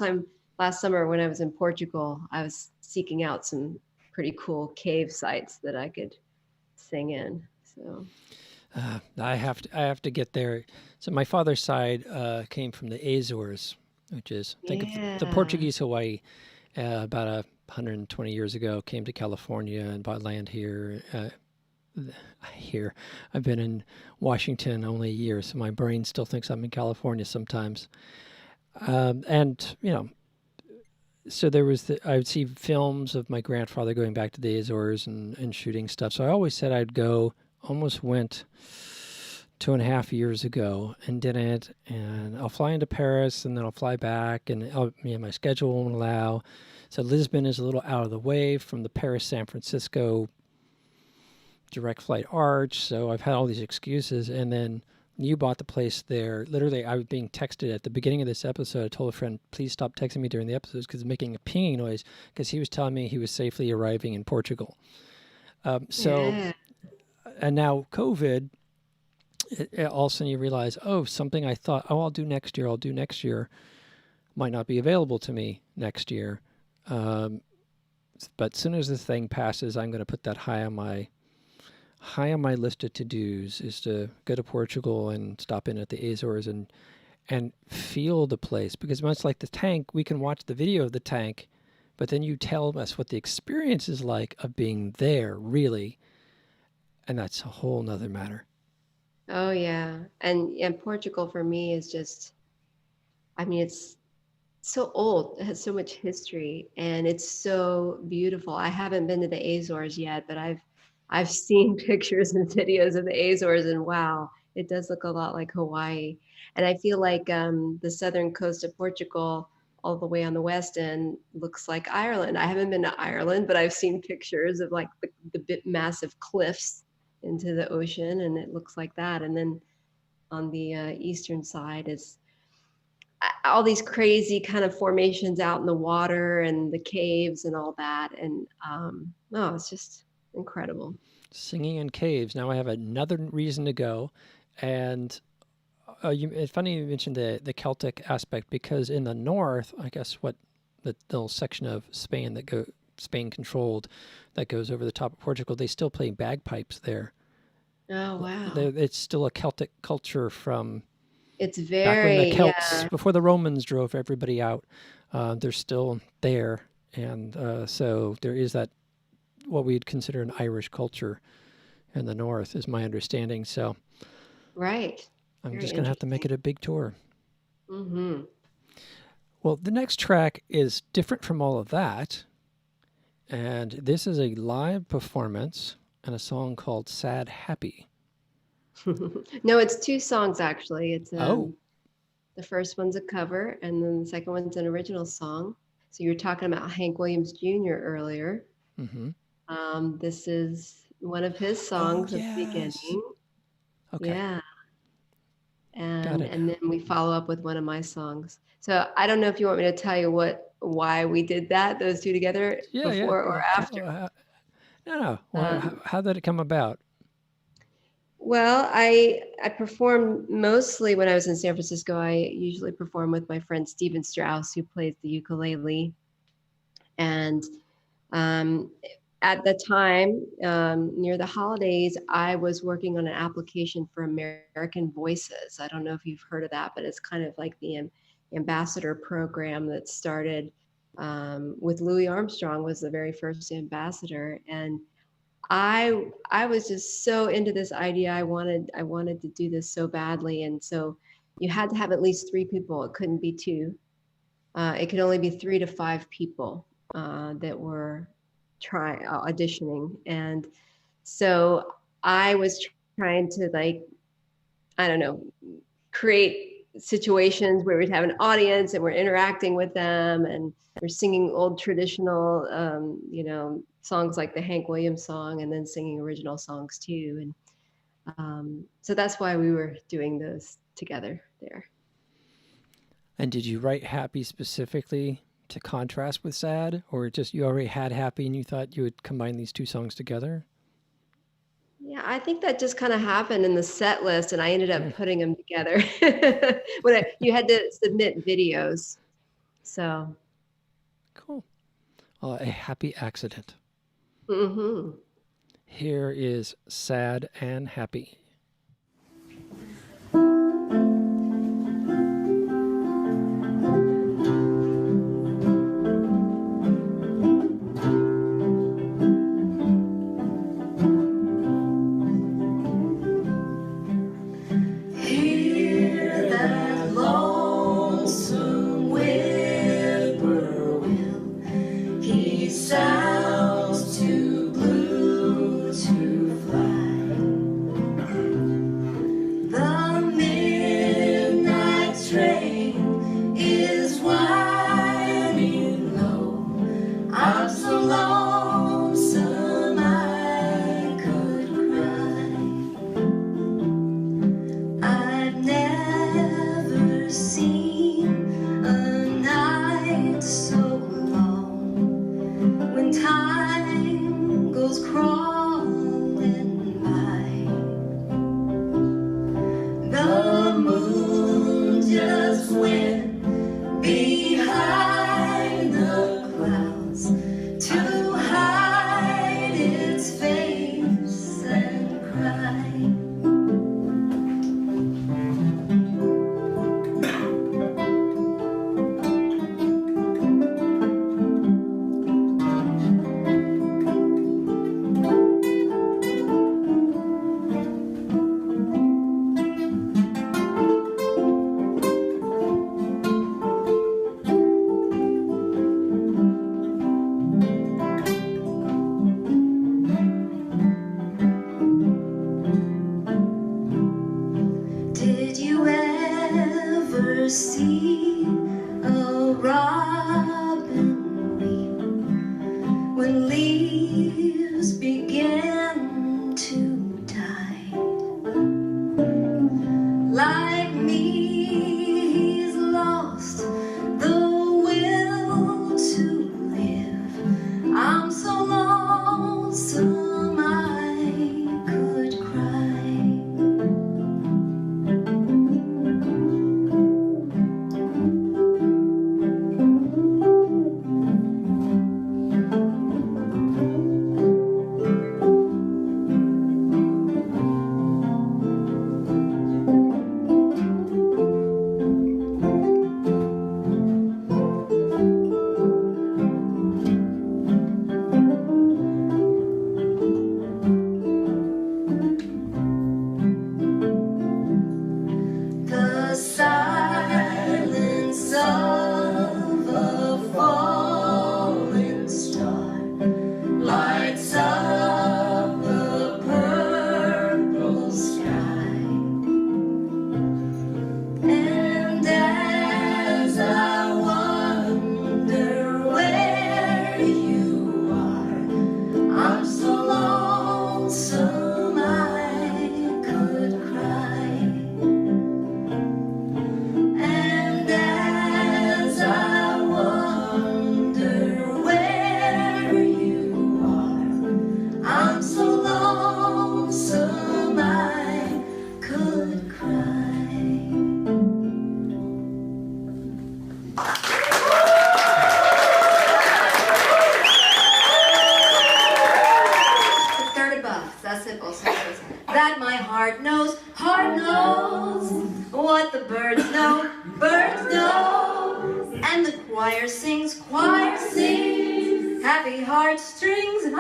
S3: summer when I was in Portugal, I was seeking out some pretty cool cave sites that I could sing in. So
S1: I have to get there. So my father's side came from the Azores, which is think of the
S3: yeah.
S1: Portuguese Hawaii. About 120 years ago, came to California and bought land here. Here, I've been in Washington only a year, so my brain still thinks I'm in California sometimes. And so there was I would see films of my grandfather going back to the Azores and shooting stuff. So I always said I'd go. Almost went 2.5 years ago and didn't. And I'll fly into Paris and then I'll fly back, and my schedule won't allow. So Lisbon is a little out of the way from the Paris San Francisco direct flight arch. So I've had all these excuses, and then you bought the place there. Literally, I was being texted at the beginning of this episode. I told a friend, please stop texting me during the episodes because it's making a pinging noise, because he was telling me he was safely arriving in Portugal.
S3: Yeah.
S1: And now COVID, all of a sudden you realize, something I thought, I'll do next year, might not be available to me next year. But as soon as this thing passes, I'm going to put that high on my list of to-dos, is to go to Portugal and stop in at the Azores and feel the place. Because much like the tank, we can watch the video of the tank, but then you tell us what the experience is like of being there, really. And that's a whole nother matter.
S3: Oh yeah. And Portugal for me is just, I mean, it's so old. It has so much history and it's so beautiful. I haven't been to the Azores yet, but I've seen pictures and videos of the Azores, and wow, it does look a lot like Hawaii. And I feel like the southern coast of Portugal, all the way on the west end, looks like Ireland. I haven't been to Ireland, but I've seen pictures of like the big massive cliffs into the ocean, and it looks like that. And then on the eastern side is all these crazy kind of formations out in the water and the caves and all that. And it's just incredible.
S1: Singing in caves. Now I have another reason to go. And it's funny you mentioned the Celtic aspect, because in the north, I guess what the little section of Spain Spain controlled that goes over the top of Portugal, they still play bagpipes there.
S3: Oh wow.
S1: It's still a Celtic culture from
S3: It's
S1: back when the
S3: very,
S1: Celts,
S3: yeah.
S1: before the Romans drove everybody out. They're still there, and so there is that, what we'd consider an Irish culture in the north, is my understanding. So
S3: Right.
S1: I'm
S3: Very
S1: just going to have to make it a big tour.
S3: Mm-hmm.
S1: Well, the next track is different from all of that, and this is a live performance and a song called Sad Happy.
S3: No, it's two songs actually. It's
S1: Oh.
S3: The first one's a cover, and then the second one's an original song. So you were talking about Hank Williams Jr. earlier.
S1: Mm-hmm.
S3: This is one of his songs at the beginning.
S1: Okay.
S3: Yeah.
S1: Got it.
S3: And then we follow up with one of my songs. So I don't know if you want me to tell you why we did that, those two together, before or after.
S1: No. Well, how did it come about?
S3: Well, I performed mostly when I was in San Francisco. I usually perform with my friend Steven Strauss, who plays the ukulele. And at the time, near the holidays, I was working on an application for American Voices. I don't know if you've heard of that, but it's kind of like the ambassador program that started with Louis Armstrong, was the very first ambassador. And I was just so into this idea. I wanted to do this so badly. And so you had to have at least 3 people. It couldn't be 2. It could only be 3 to 5 people that were auditioning. And so I was trying to I don't know, create situations where we'd have an audience and we're interacting with them, and we're singing old traditional, songs like the Hank Williams song, and then singing original songs too. And so that's why we were doing those together there.
S1: And did you write Happy specifically to contrast with Sad, or just you already had Happy and you thought you would combine these two songs together?
S3: Yeah, I think that just kind of happened in the set list, and I ended up putting them together. You had to submit videos, so.
S1: Cool. A happy accident.
S3: Mm-hmm.
S1: Here is Sad and Happy.
S4: Hear that lonesome whippoorwill. He sounds too blue to fly. The midnight train is winding low. I'm so lonesome I could cry. I've never seen a night so long when time goes crawling by. The moon just went behind the clouds to hide its face and cry. Did you ever see a robin weep when leaves begin to die? Like me, he's lost the will to live. I'm so lonesome I could cry. The silence of a falling star lights up the purple sky. And as I wonder where you are, I'm so lonesome I could cry. And as I wonder where you are, I'm so lonesome I could cry. The third above, that's it also. That my heart knows what the birds know, and the choir sings, happy heartstrings, or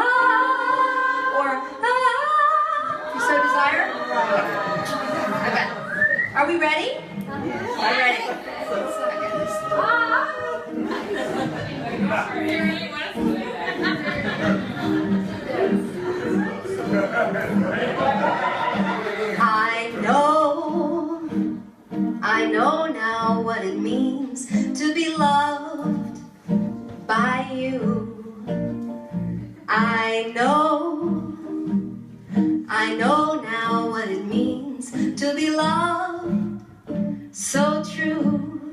S4: if you so desire. Okay, are we ready? Are we ready? I know you. I know now what it means to be loved, so true.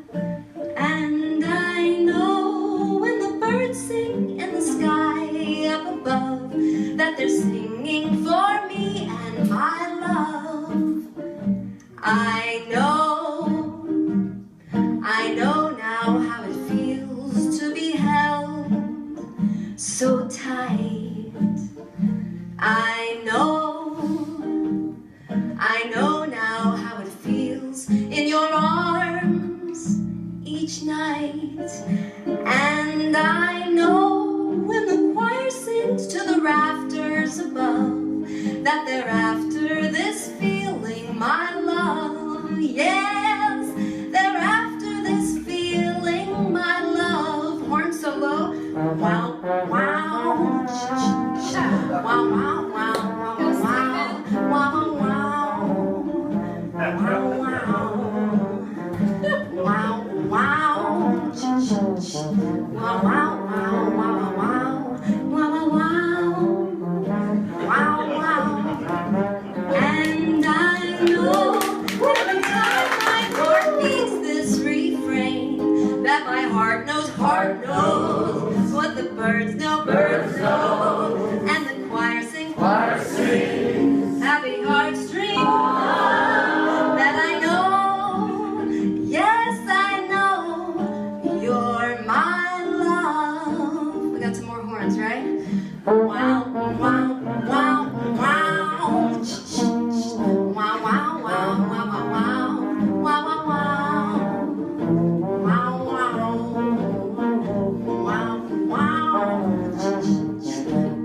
S4: And I know when the birds sing in the sky up above, that they're singing for me and my love. I know now how it feels to be held so tight. I know now how it feels in your arms each night. And I know when the choir sings to the rafters above, that they're after this feeling, my love. Yes, they're after this feeling, my love. Horn solo. Wow, wow, wow, wow, wow, wow, wow, wow, and I know every time my heart beats this refrain, that my heart knows what the birds know, and the choir sings, happy heartstrings, that I know, yes I know, you're my love. We got some more horns, right? Wow, wow, wow, wow. Wow, wow, wow, wow, wow, wow, wow, wow. Wow, wow. Wow, wow.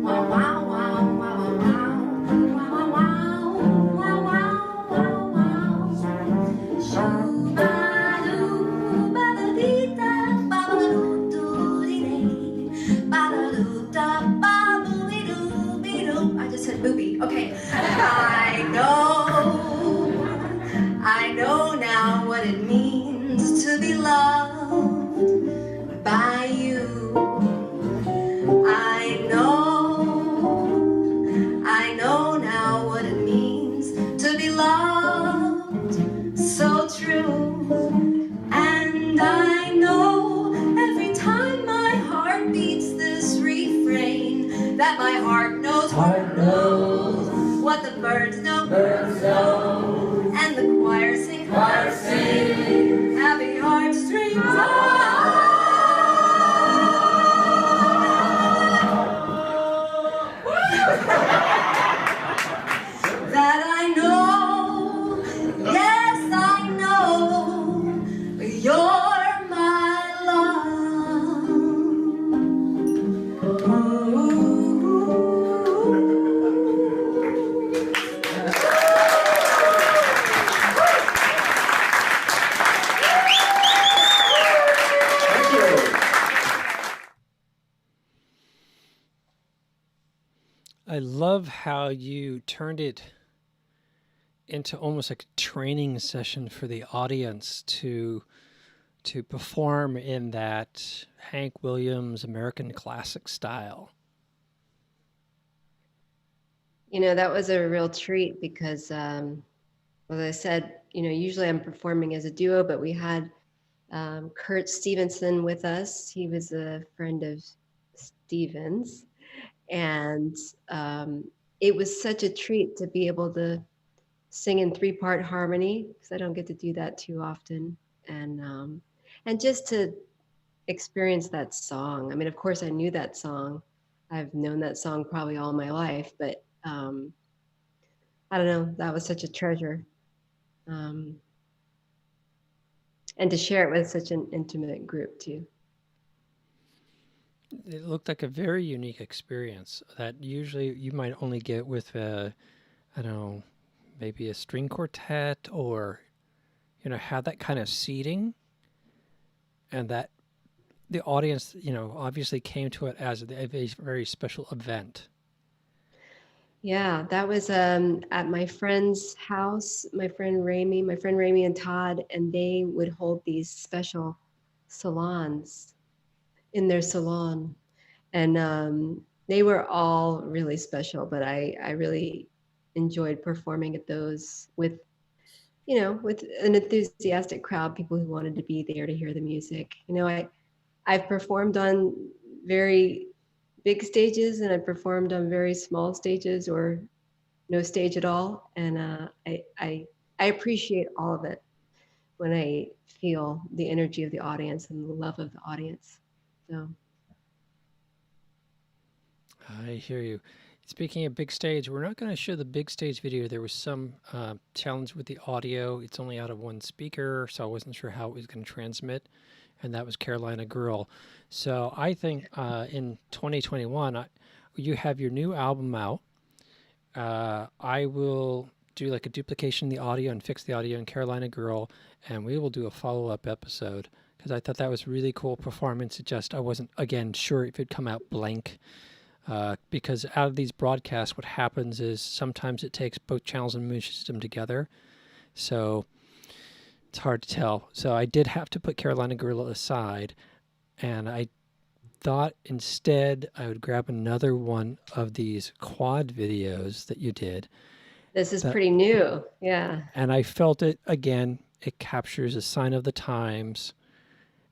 S4: Wow, wow, wow, wow, wow. Wow, wow, wow, wow. Shoo-ba-doo, ba-da-dee-da, ba-ba-doo-doo-dee-dee, ba-da-doo-da, ba-boo-dee-doo-dee-doo. I just said booby. Okay. I know now what it means to be loved by you. I know now what it means to be loved, so true. And I know every time my heart beats this refrain, that my heart knows what the birds know, and the choir sings, happy heartstrings. That I know, yes I know, you're my love. Ooh.
S1: I love how you turned it into almost like a training session for the audience to perform in that Hank Williams American classic style.
S3: You know, that was a real treat because, as I said, you know, usually I'm performing as a duo, but we had Kurt Stevenson with us. He was a friend of Steven's. And it was such a treat to be able to sing in 3-part harmony, because I don't get to do that too often. And just to experience that song. I mean, of course, I knew that song. I've known that song probably all my life, but I don't know, that was such a treasure. And to share it with such an intimate group too.
S1: It looked like a very unique experience that usually you might only get with I don't know, maybe a string quartet, or you know, have that kind of seating, and that the audience, you know, obviously came to it as a very special event.
S3: Yeah, that was at my friend's house, my friend Ramy and Todd, and they would hold these special salons in their salon. And they were all really special, but I really enjoyed performing at those with, with an enthusiastic crowd, people who wanted to be there to hear the music. I've performed on very big stages, and I performed on very small stages or no stage at all. And I appreciate all of it when I feel the energy of the audience and the love of the audience. So
S1: I hear you. Speaking of big stage, we're not going to show the big stage video. There was some challenge with the audio. It's only out of one speaker, so I wasn't sure how it was going to transmit. And that was Carolina Girl. So I think in 2021, you have your new album out. I will do like a duplication of the audio and fix the audio in Carolina Girl, and we will do a follow-up episode because I thought that was really cool performance. It just, I wasn't, again, sure if it'd come out blank. Because out of these broadcasts, what happens is sometimes it takes both channels and mushes them together. So it's hard to tell. So I did have to put Carolina Girl aside, and I thought instead I would grab another one of these quad videos that you did.
S3: this is pretty new. Yeah.
S1: And I felt it, again, it captures a sign of the times,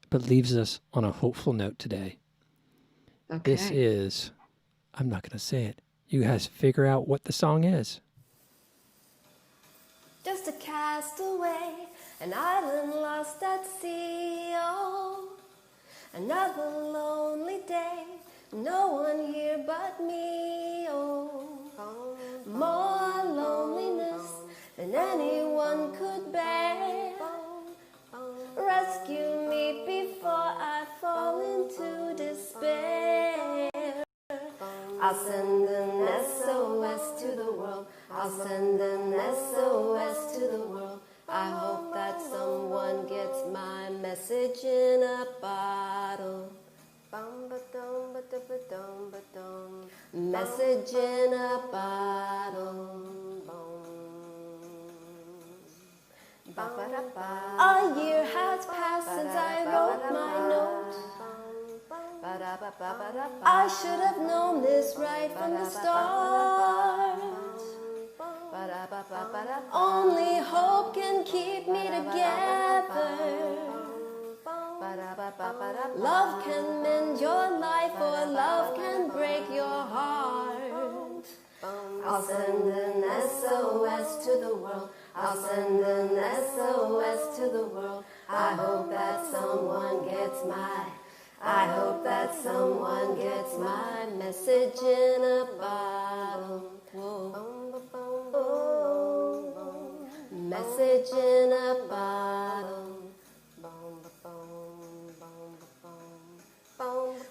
S1: but leaves us on a hopeful note today.
S3: Okay.
S1: This is... I'm not going to say it. You guys figure out what the song is.
S4: Just a castaway, an island lost at sea. Oh, another lonely day, no one here but me. Oh, more loneliness than anyone could bear. Rescue me before I fall into despair. I'll send an SOS to the world. I'll send an SOS to the world. I hope that someone gets my message in a bottle. Message in a bottle. A year has passed since I wrote my note. I should have known this right from the start. Only hope can keep me together. Love can mend your life, or love can break your heart. I'll send an SOS to the world. I'll send an SOS to the world. I hope that someone gets I hope that someone gets my message in a bottle. Message in a bottle.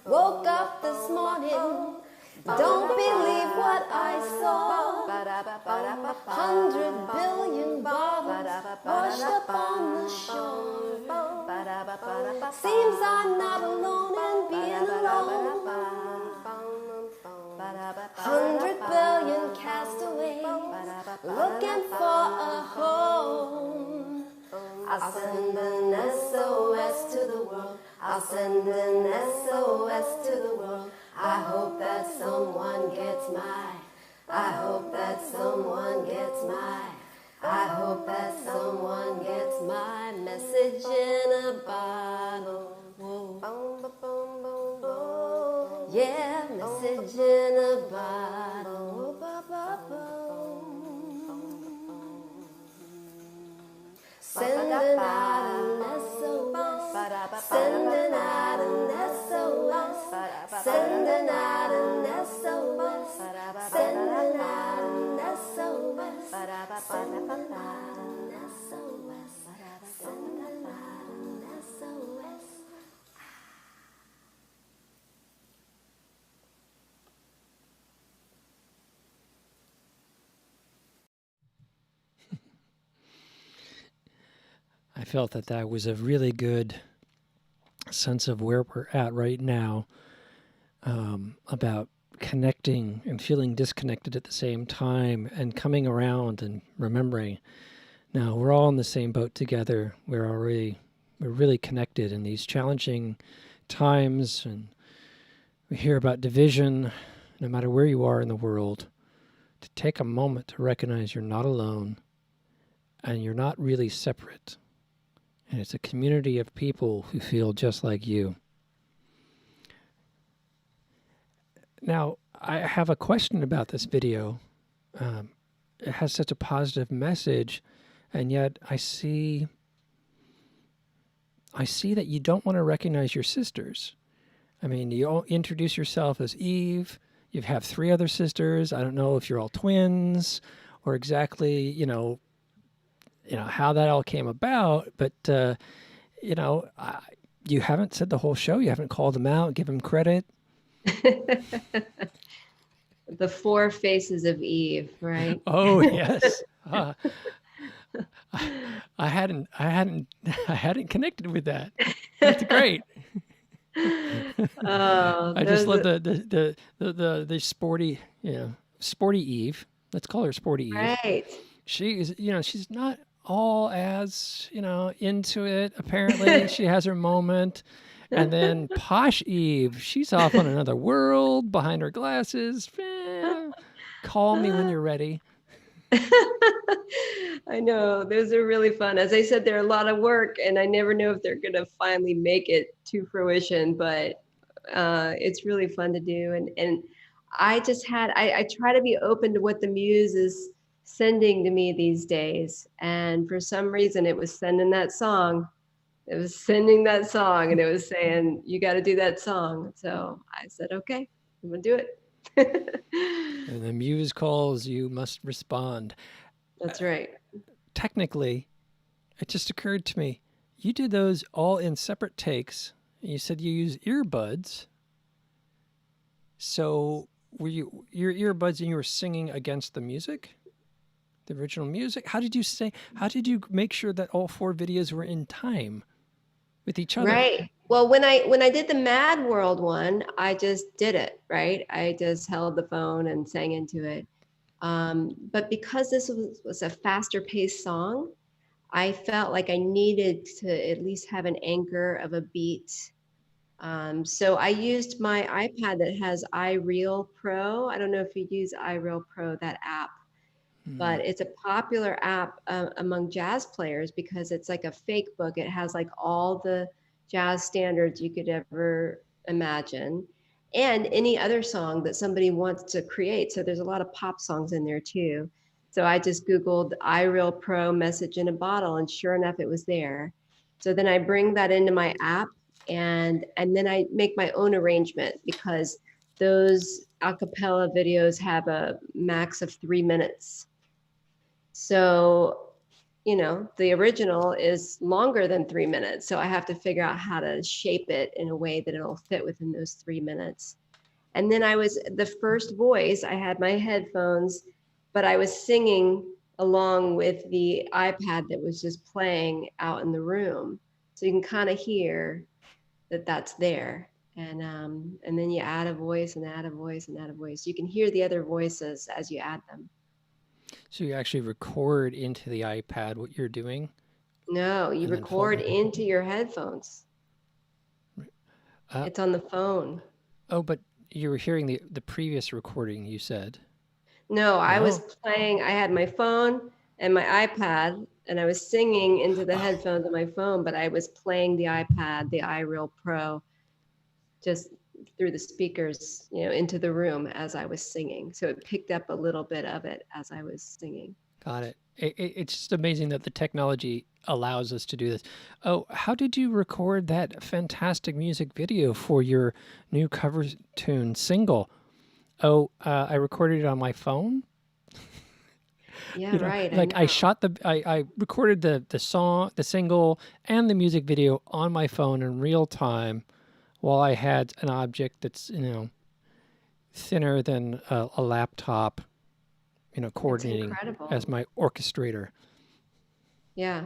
S4: Woke up this morning, don't believe what I saw. 100 billion bottles washed up on the shore. Seems I'm not alone in being alone. 100 billion castaways looking for a home. I'll send an SOS to the world. I'll send an SOS to the world. I hope that someone gets I hope that someone gets I hope that someone gets my message in a bottle. Yeah, message in a bottle. Sending out an SOS. Sending out an SOS. Sending out an SOS. Sending out an SOS. Sending out an SOS. Sending out an SOS.
S1: I felt that that was a really good sense of where we're at right now, about connecting and feeling disconnected at the same time and coming around and remembering. Now we're all in the same boat together. We're really connected in these challenging times, and we hear about division, no matter where you are in the world, to take a moment to recognize you're not alone and you're not really separate. And it's a community of people who feel just like you. Now, I have a question about this video. It has such a positive message, and yet I see that you don't want to recognize your sisters. I mean, you all introduce yourself as Eve. You have 3 other sisters. I don't know if you're all twins or exactly, how that all came about, but you haven't said the whole show. You haven't called them out, give them credit.
S3: The 4 faces of Eve, right?
S1: Oh yes. I hadn't connected with that. That's great. I just love the sporty, sporty Eve. Let's call her Sporty Eve.
S3: Right.
S1: She is, she's not all as, into it. Apparently, she has her moment. And then Posh Eve, she's off on another world behind her glasses. Call me when you're ready.
S3: I know, those are really fun. As I said, they're a lot of work, and I never know if they're going to finally make it to fruition, but it's really fun to do. And I try to be open to what the muse is sending to me these days. And for some reason, it was sending that song. It was sending that song, and it was saying, you got to do that song. So I said, okay, I'm going to do it.
S1: And the muse calls, you must respond.
S3: That's right.
S1: Technically, it just occurred to me, you did those all in separate takes. You said you use earbuds. So were your earbuds and you were singing against the music? The original music? How did you make sure that all 4 videos were in time with each other?
S3: Right. Well, when I did the Mad World one, I just did it, right? I just held the phone and sang into it. But because this was a faster paced song, I felt like I needed to at least have an anchor of a beat. So I used my iPad that has iReal Pro. I don't know if you use iReal Pro, that app, but it's a popular app among jazz players because it's like a fake book. It has like all the jazz standards you could ever imagine and any other song that somebody wants to create. So there's a lot of pop songs in there too. So I just Googled iReal Pro message in a bottle, and sure enough, it was there. So then I bring that into my app, and then I make my own arrangement because those a cappella videos have a max of 3 minutes. So, the original is longer than 3 minutes. So I have to figure out how to shape it in a way that it'll fit within those 3 minutes. And then the first voice, I had my headphones, but I was singing along with the iPad that was just playing out in the room. So you can kind of hear that that's there. And then you add a voice and add a voice and add a voice. You can hear the other voices as you add them.
S1: So you actually record into the iPad what you're doing?
S3: No, you record into your headphones. It's on the phone.
S1: Oh, but you were hearing the previous recording, you said.
S3: No, I was playing. I had my phone and my iPad, and I was singing into the headphones of my phone, but I was playing the iPad, the iReal Pro, just through the speakers, into the room as I was singing. So it picked up a little bit of it as I was singing.
S1: Got it. It's just amazing that the technology allows us to do this. Oh, how did you record that fantastic music video for your new cover tune single? Oh, I recorded it on my phone.
S3: Yeah, right.
S1: I recorded the song, the single, and the music video on my phone in real time, while I had an object that's thinner than a laptop, coordinating as my orchestrator.
S3: Yeah.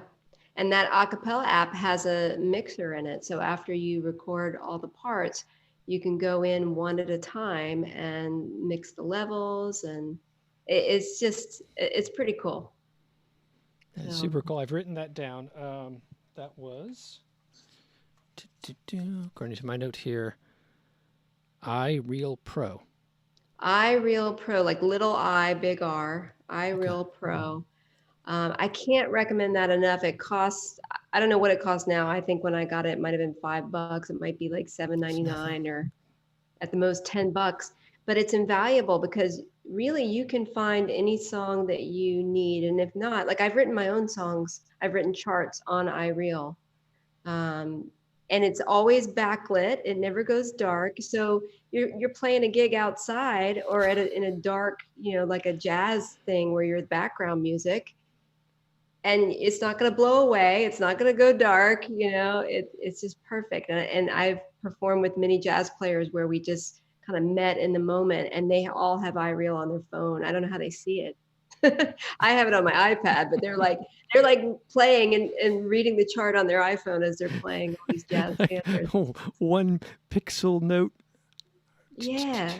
S3: And that acapella app has a mixer in it. So after you record all the parts, you can go in one at a time and mix the levels. And it's pretty cool.
S1: That's super cool. I've written that down. That was, according to my note here, iReal Pro.
S3: iReal Pro, like little I, big R, iReal Pro. I can't recommend that enough. It costs, I don't know what it costs now. I think when I got it, it might have been $5. It might be like $7.99 or at the most $10, but it's invaluable because really you can find any song that you need. And if not, like I've written my own songs, I've written charts on iReal. And it's always backlit. It never goes dark. So you're playing a gig outside or in a dark, like a jazz thing where you're background music, and it's not going to blow away. It's not going to go dark. It's just perfect. And I've performed with many jazz players where we just kind of met in the moment, and they all have iReal on their phone. I don't know how they see it. I have it on my iPad, but they're like playing and reading the chart on their iPhone as they're playing all these jazz standards.
S1: One pixel note.
S3: Yeah,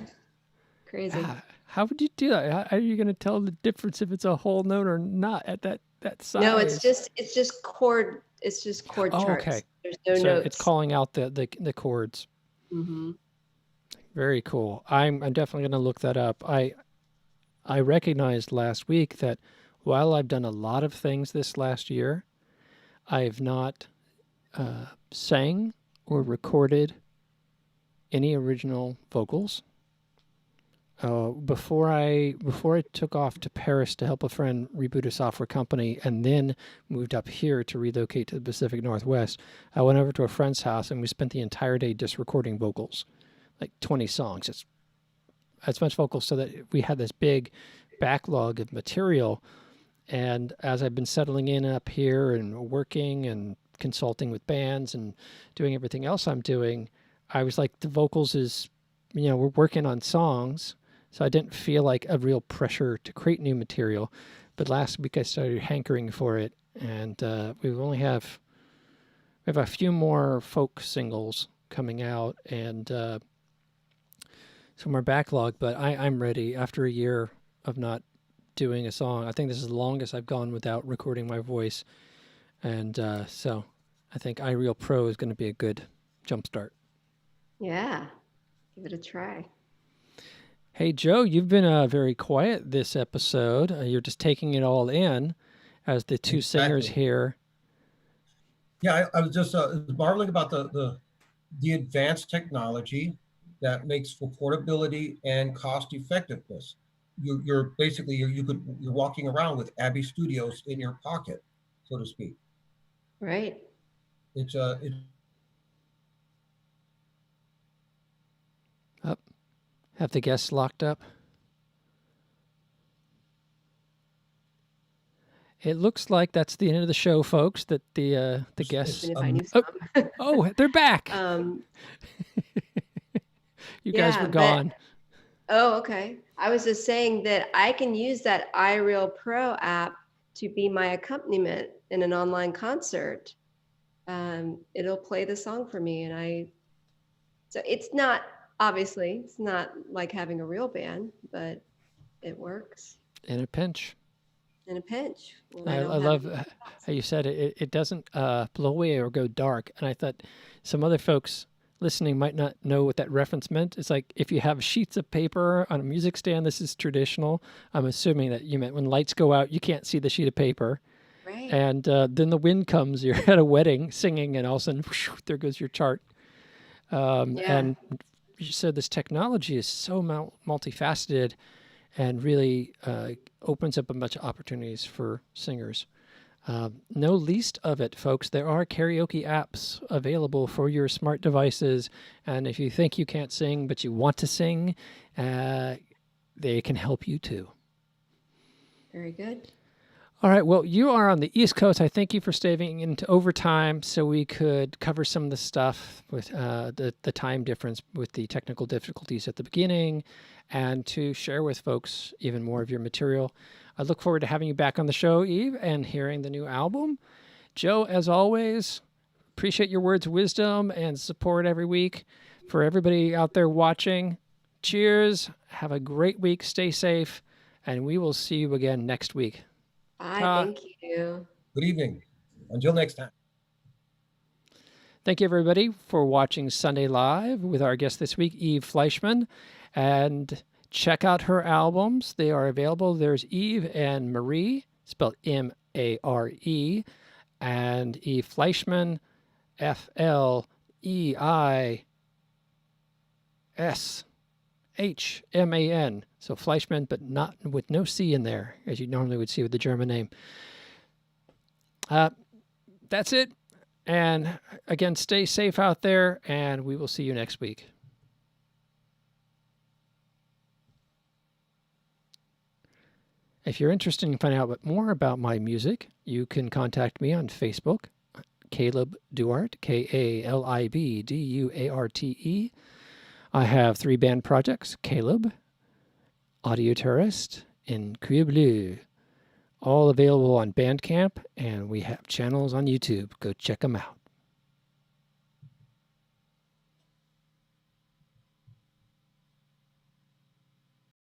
S3: crazy.
S1: How would you do that? How are you going to tell the difference if it's a whole note or not at that size?
S3: No, it's just chord. It's just chord charts.
S1: Okay.
S3: There's no
S1: So
S3: notes.
S1: it's calling out the chords.
S3: Mm-hmm.
S1: Very cool. I'm definitely going to look that up. I recognized last week that while I've done a lot of things this last year, I've not sang or recorded any original vocals. Before I took off to Paris to help a friend reboot a software company and then moved up here to relocate to the Pacific Northwest, I went over to a friend's house and we spent the entire day just recording vocals, like 20 songs. It's as much vocals so that we had this big backlog of material. And as I've been settling in up here and working and consulting with bands and doing everything else I'm doing, I was like, the vocals is, we're working on songs. So I didn't feel like a real pressure to create new material. But last week I started hankering for it. And we have a few more folk singles coming out and some more backlog. But I'm ready after a year of not doing a song. I think this is the longest I've gone without recording my voice. And so I think iReal Pro is going to be a good jumpstart.
S3: Yeah, give it a try.
S1: Hey, Joe, you've been very quiet this episode. You're just taking it all in as the two singers here.
S2: Yeah, I was just marveling about the advanced technology that makes for portability and cost effectiveness. You're basically you're walking around with Abbey Studios in your pocket, so to speak.
S3: Right.
S2: It's
S1: Have the guests locked up? It looks like that's the end of the show, folks. That the guests.
S3: If I knew some.
S1: They're back. You guys were gone.
S3: Okay. I was just saying that I can use that iReal Pro app to be my accompaniment in an online concert. It'll play the song for me, so it's not like having a real band, but it works.
S1: In a pinch.
S3: In a pinch.
S1: I love how you said it. It doesn't blow away or go dark. And I thought some other folks listening might not know what that reference meant. It's like if you have sheets of paper on a music stand, this is traditional. I'm assuming that you meant when lights go out, you can't see the sheet of paper.
S3: Right.
S1: And then the wind comes, you're at a wedding singing, and all of a sudden, whoosh, there goes your chart. And you said this technology is so multifaceted and really opens up a bunch of opportunities for singers. No least of it, folks, there are karaoke apps available for your smart devices. And if you think you can't sing, but you want to sing, they can help you too.
S3: Very good.
S1: All right. Well, you are on the East Coast. I thank you for staying into overtime so we could cover some of the stuff with the time difference with the technical difficulties at the beginning and to share with folks even more of your material. I look forward to having you back on the show, Eve, and hearing the new album. Joe, as always, appreciate your words of wisdom and support every week. For everybody out there watching, cheers. Have a great week. Stay safe. And we will see you again next week.
S3: Bye. Thank you.
S2: Good evening. Until next time.
S1: Thank you, everybody, for watching Sunday Live with our guest this week, Eve Fleishman. And check out her albums. They are available. There's Eve and Marie, spelled M-A-R-E, and Eve Fleishman, Fleishman. So Fleischmann, but not with no C in there, as you normally would see with the German name. That's it. And again, stay safe out there, and we will see you next week. If you're interested in finding out more about my music, you can contact me on Facebook, Caleb Duarte, Kalibduarte. I have 3 band projects, Caleb, Audio Tourist, and Cuir Bleu, all available on Bandcamp, and we have channels on YouTube. Go check them out.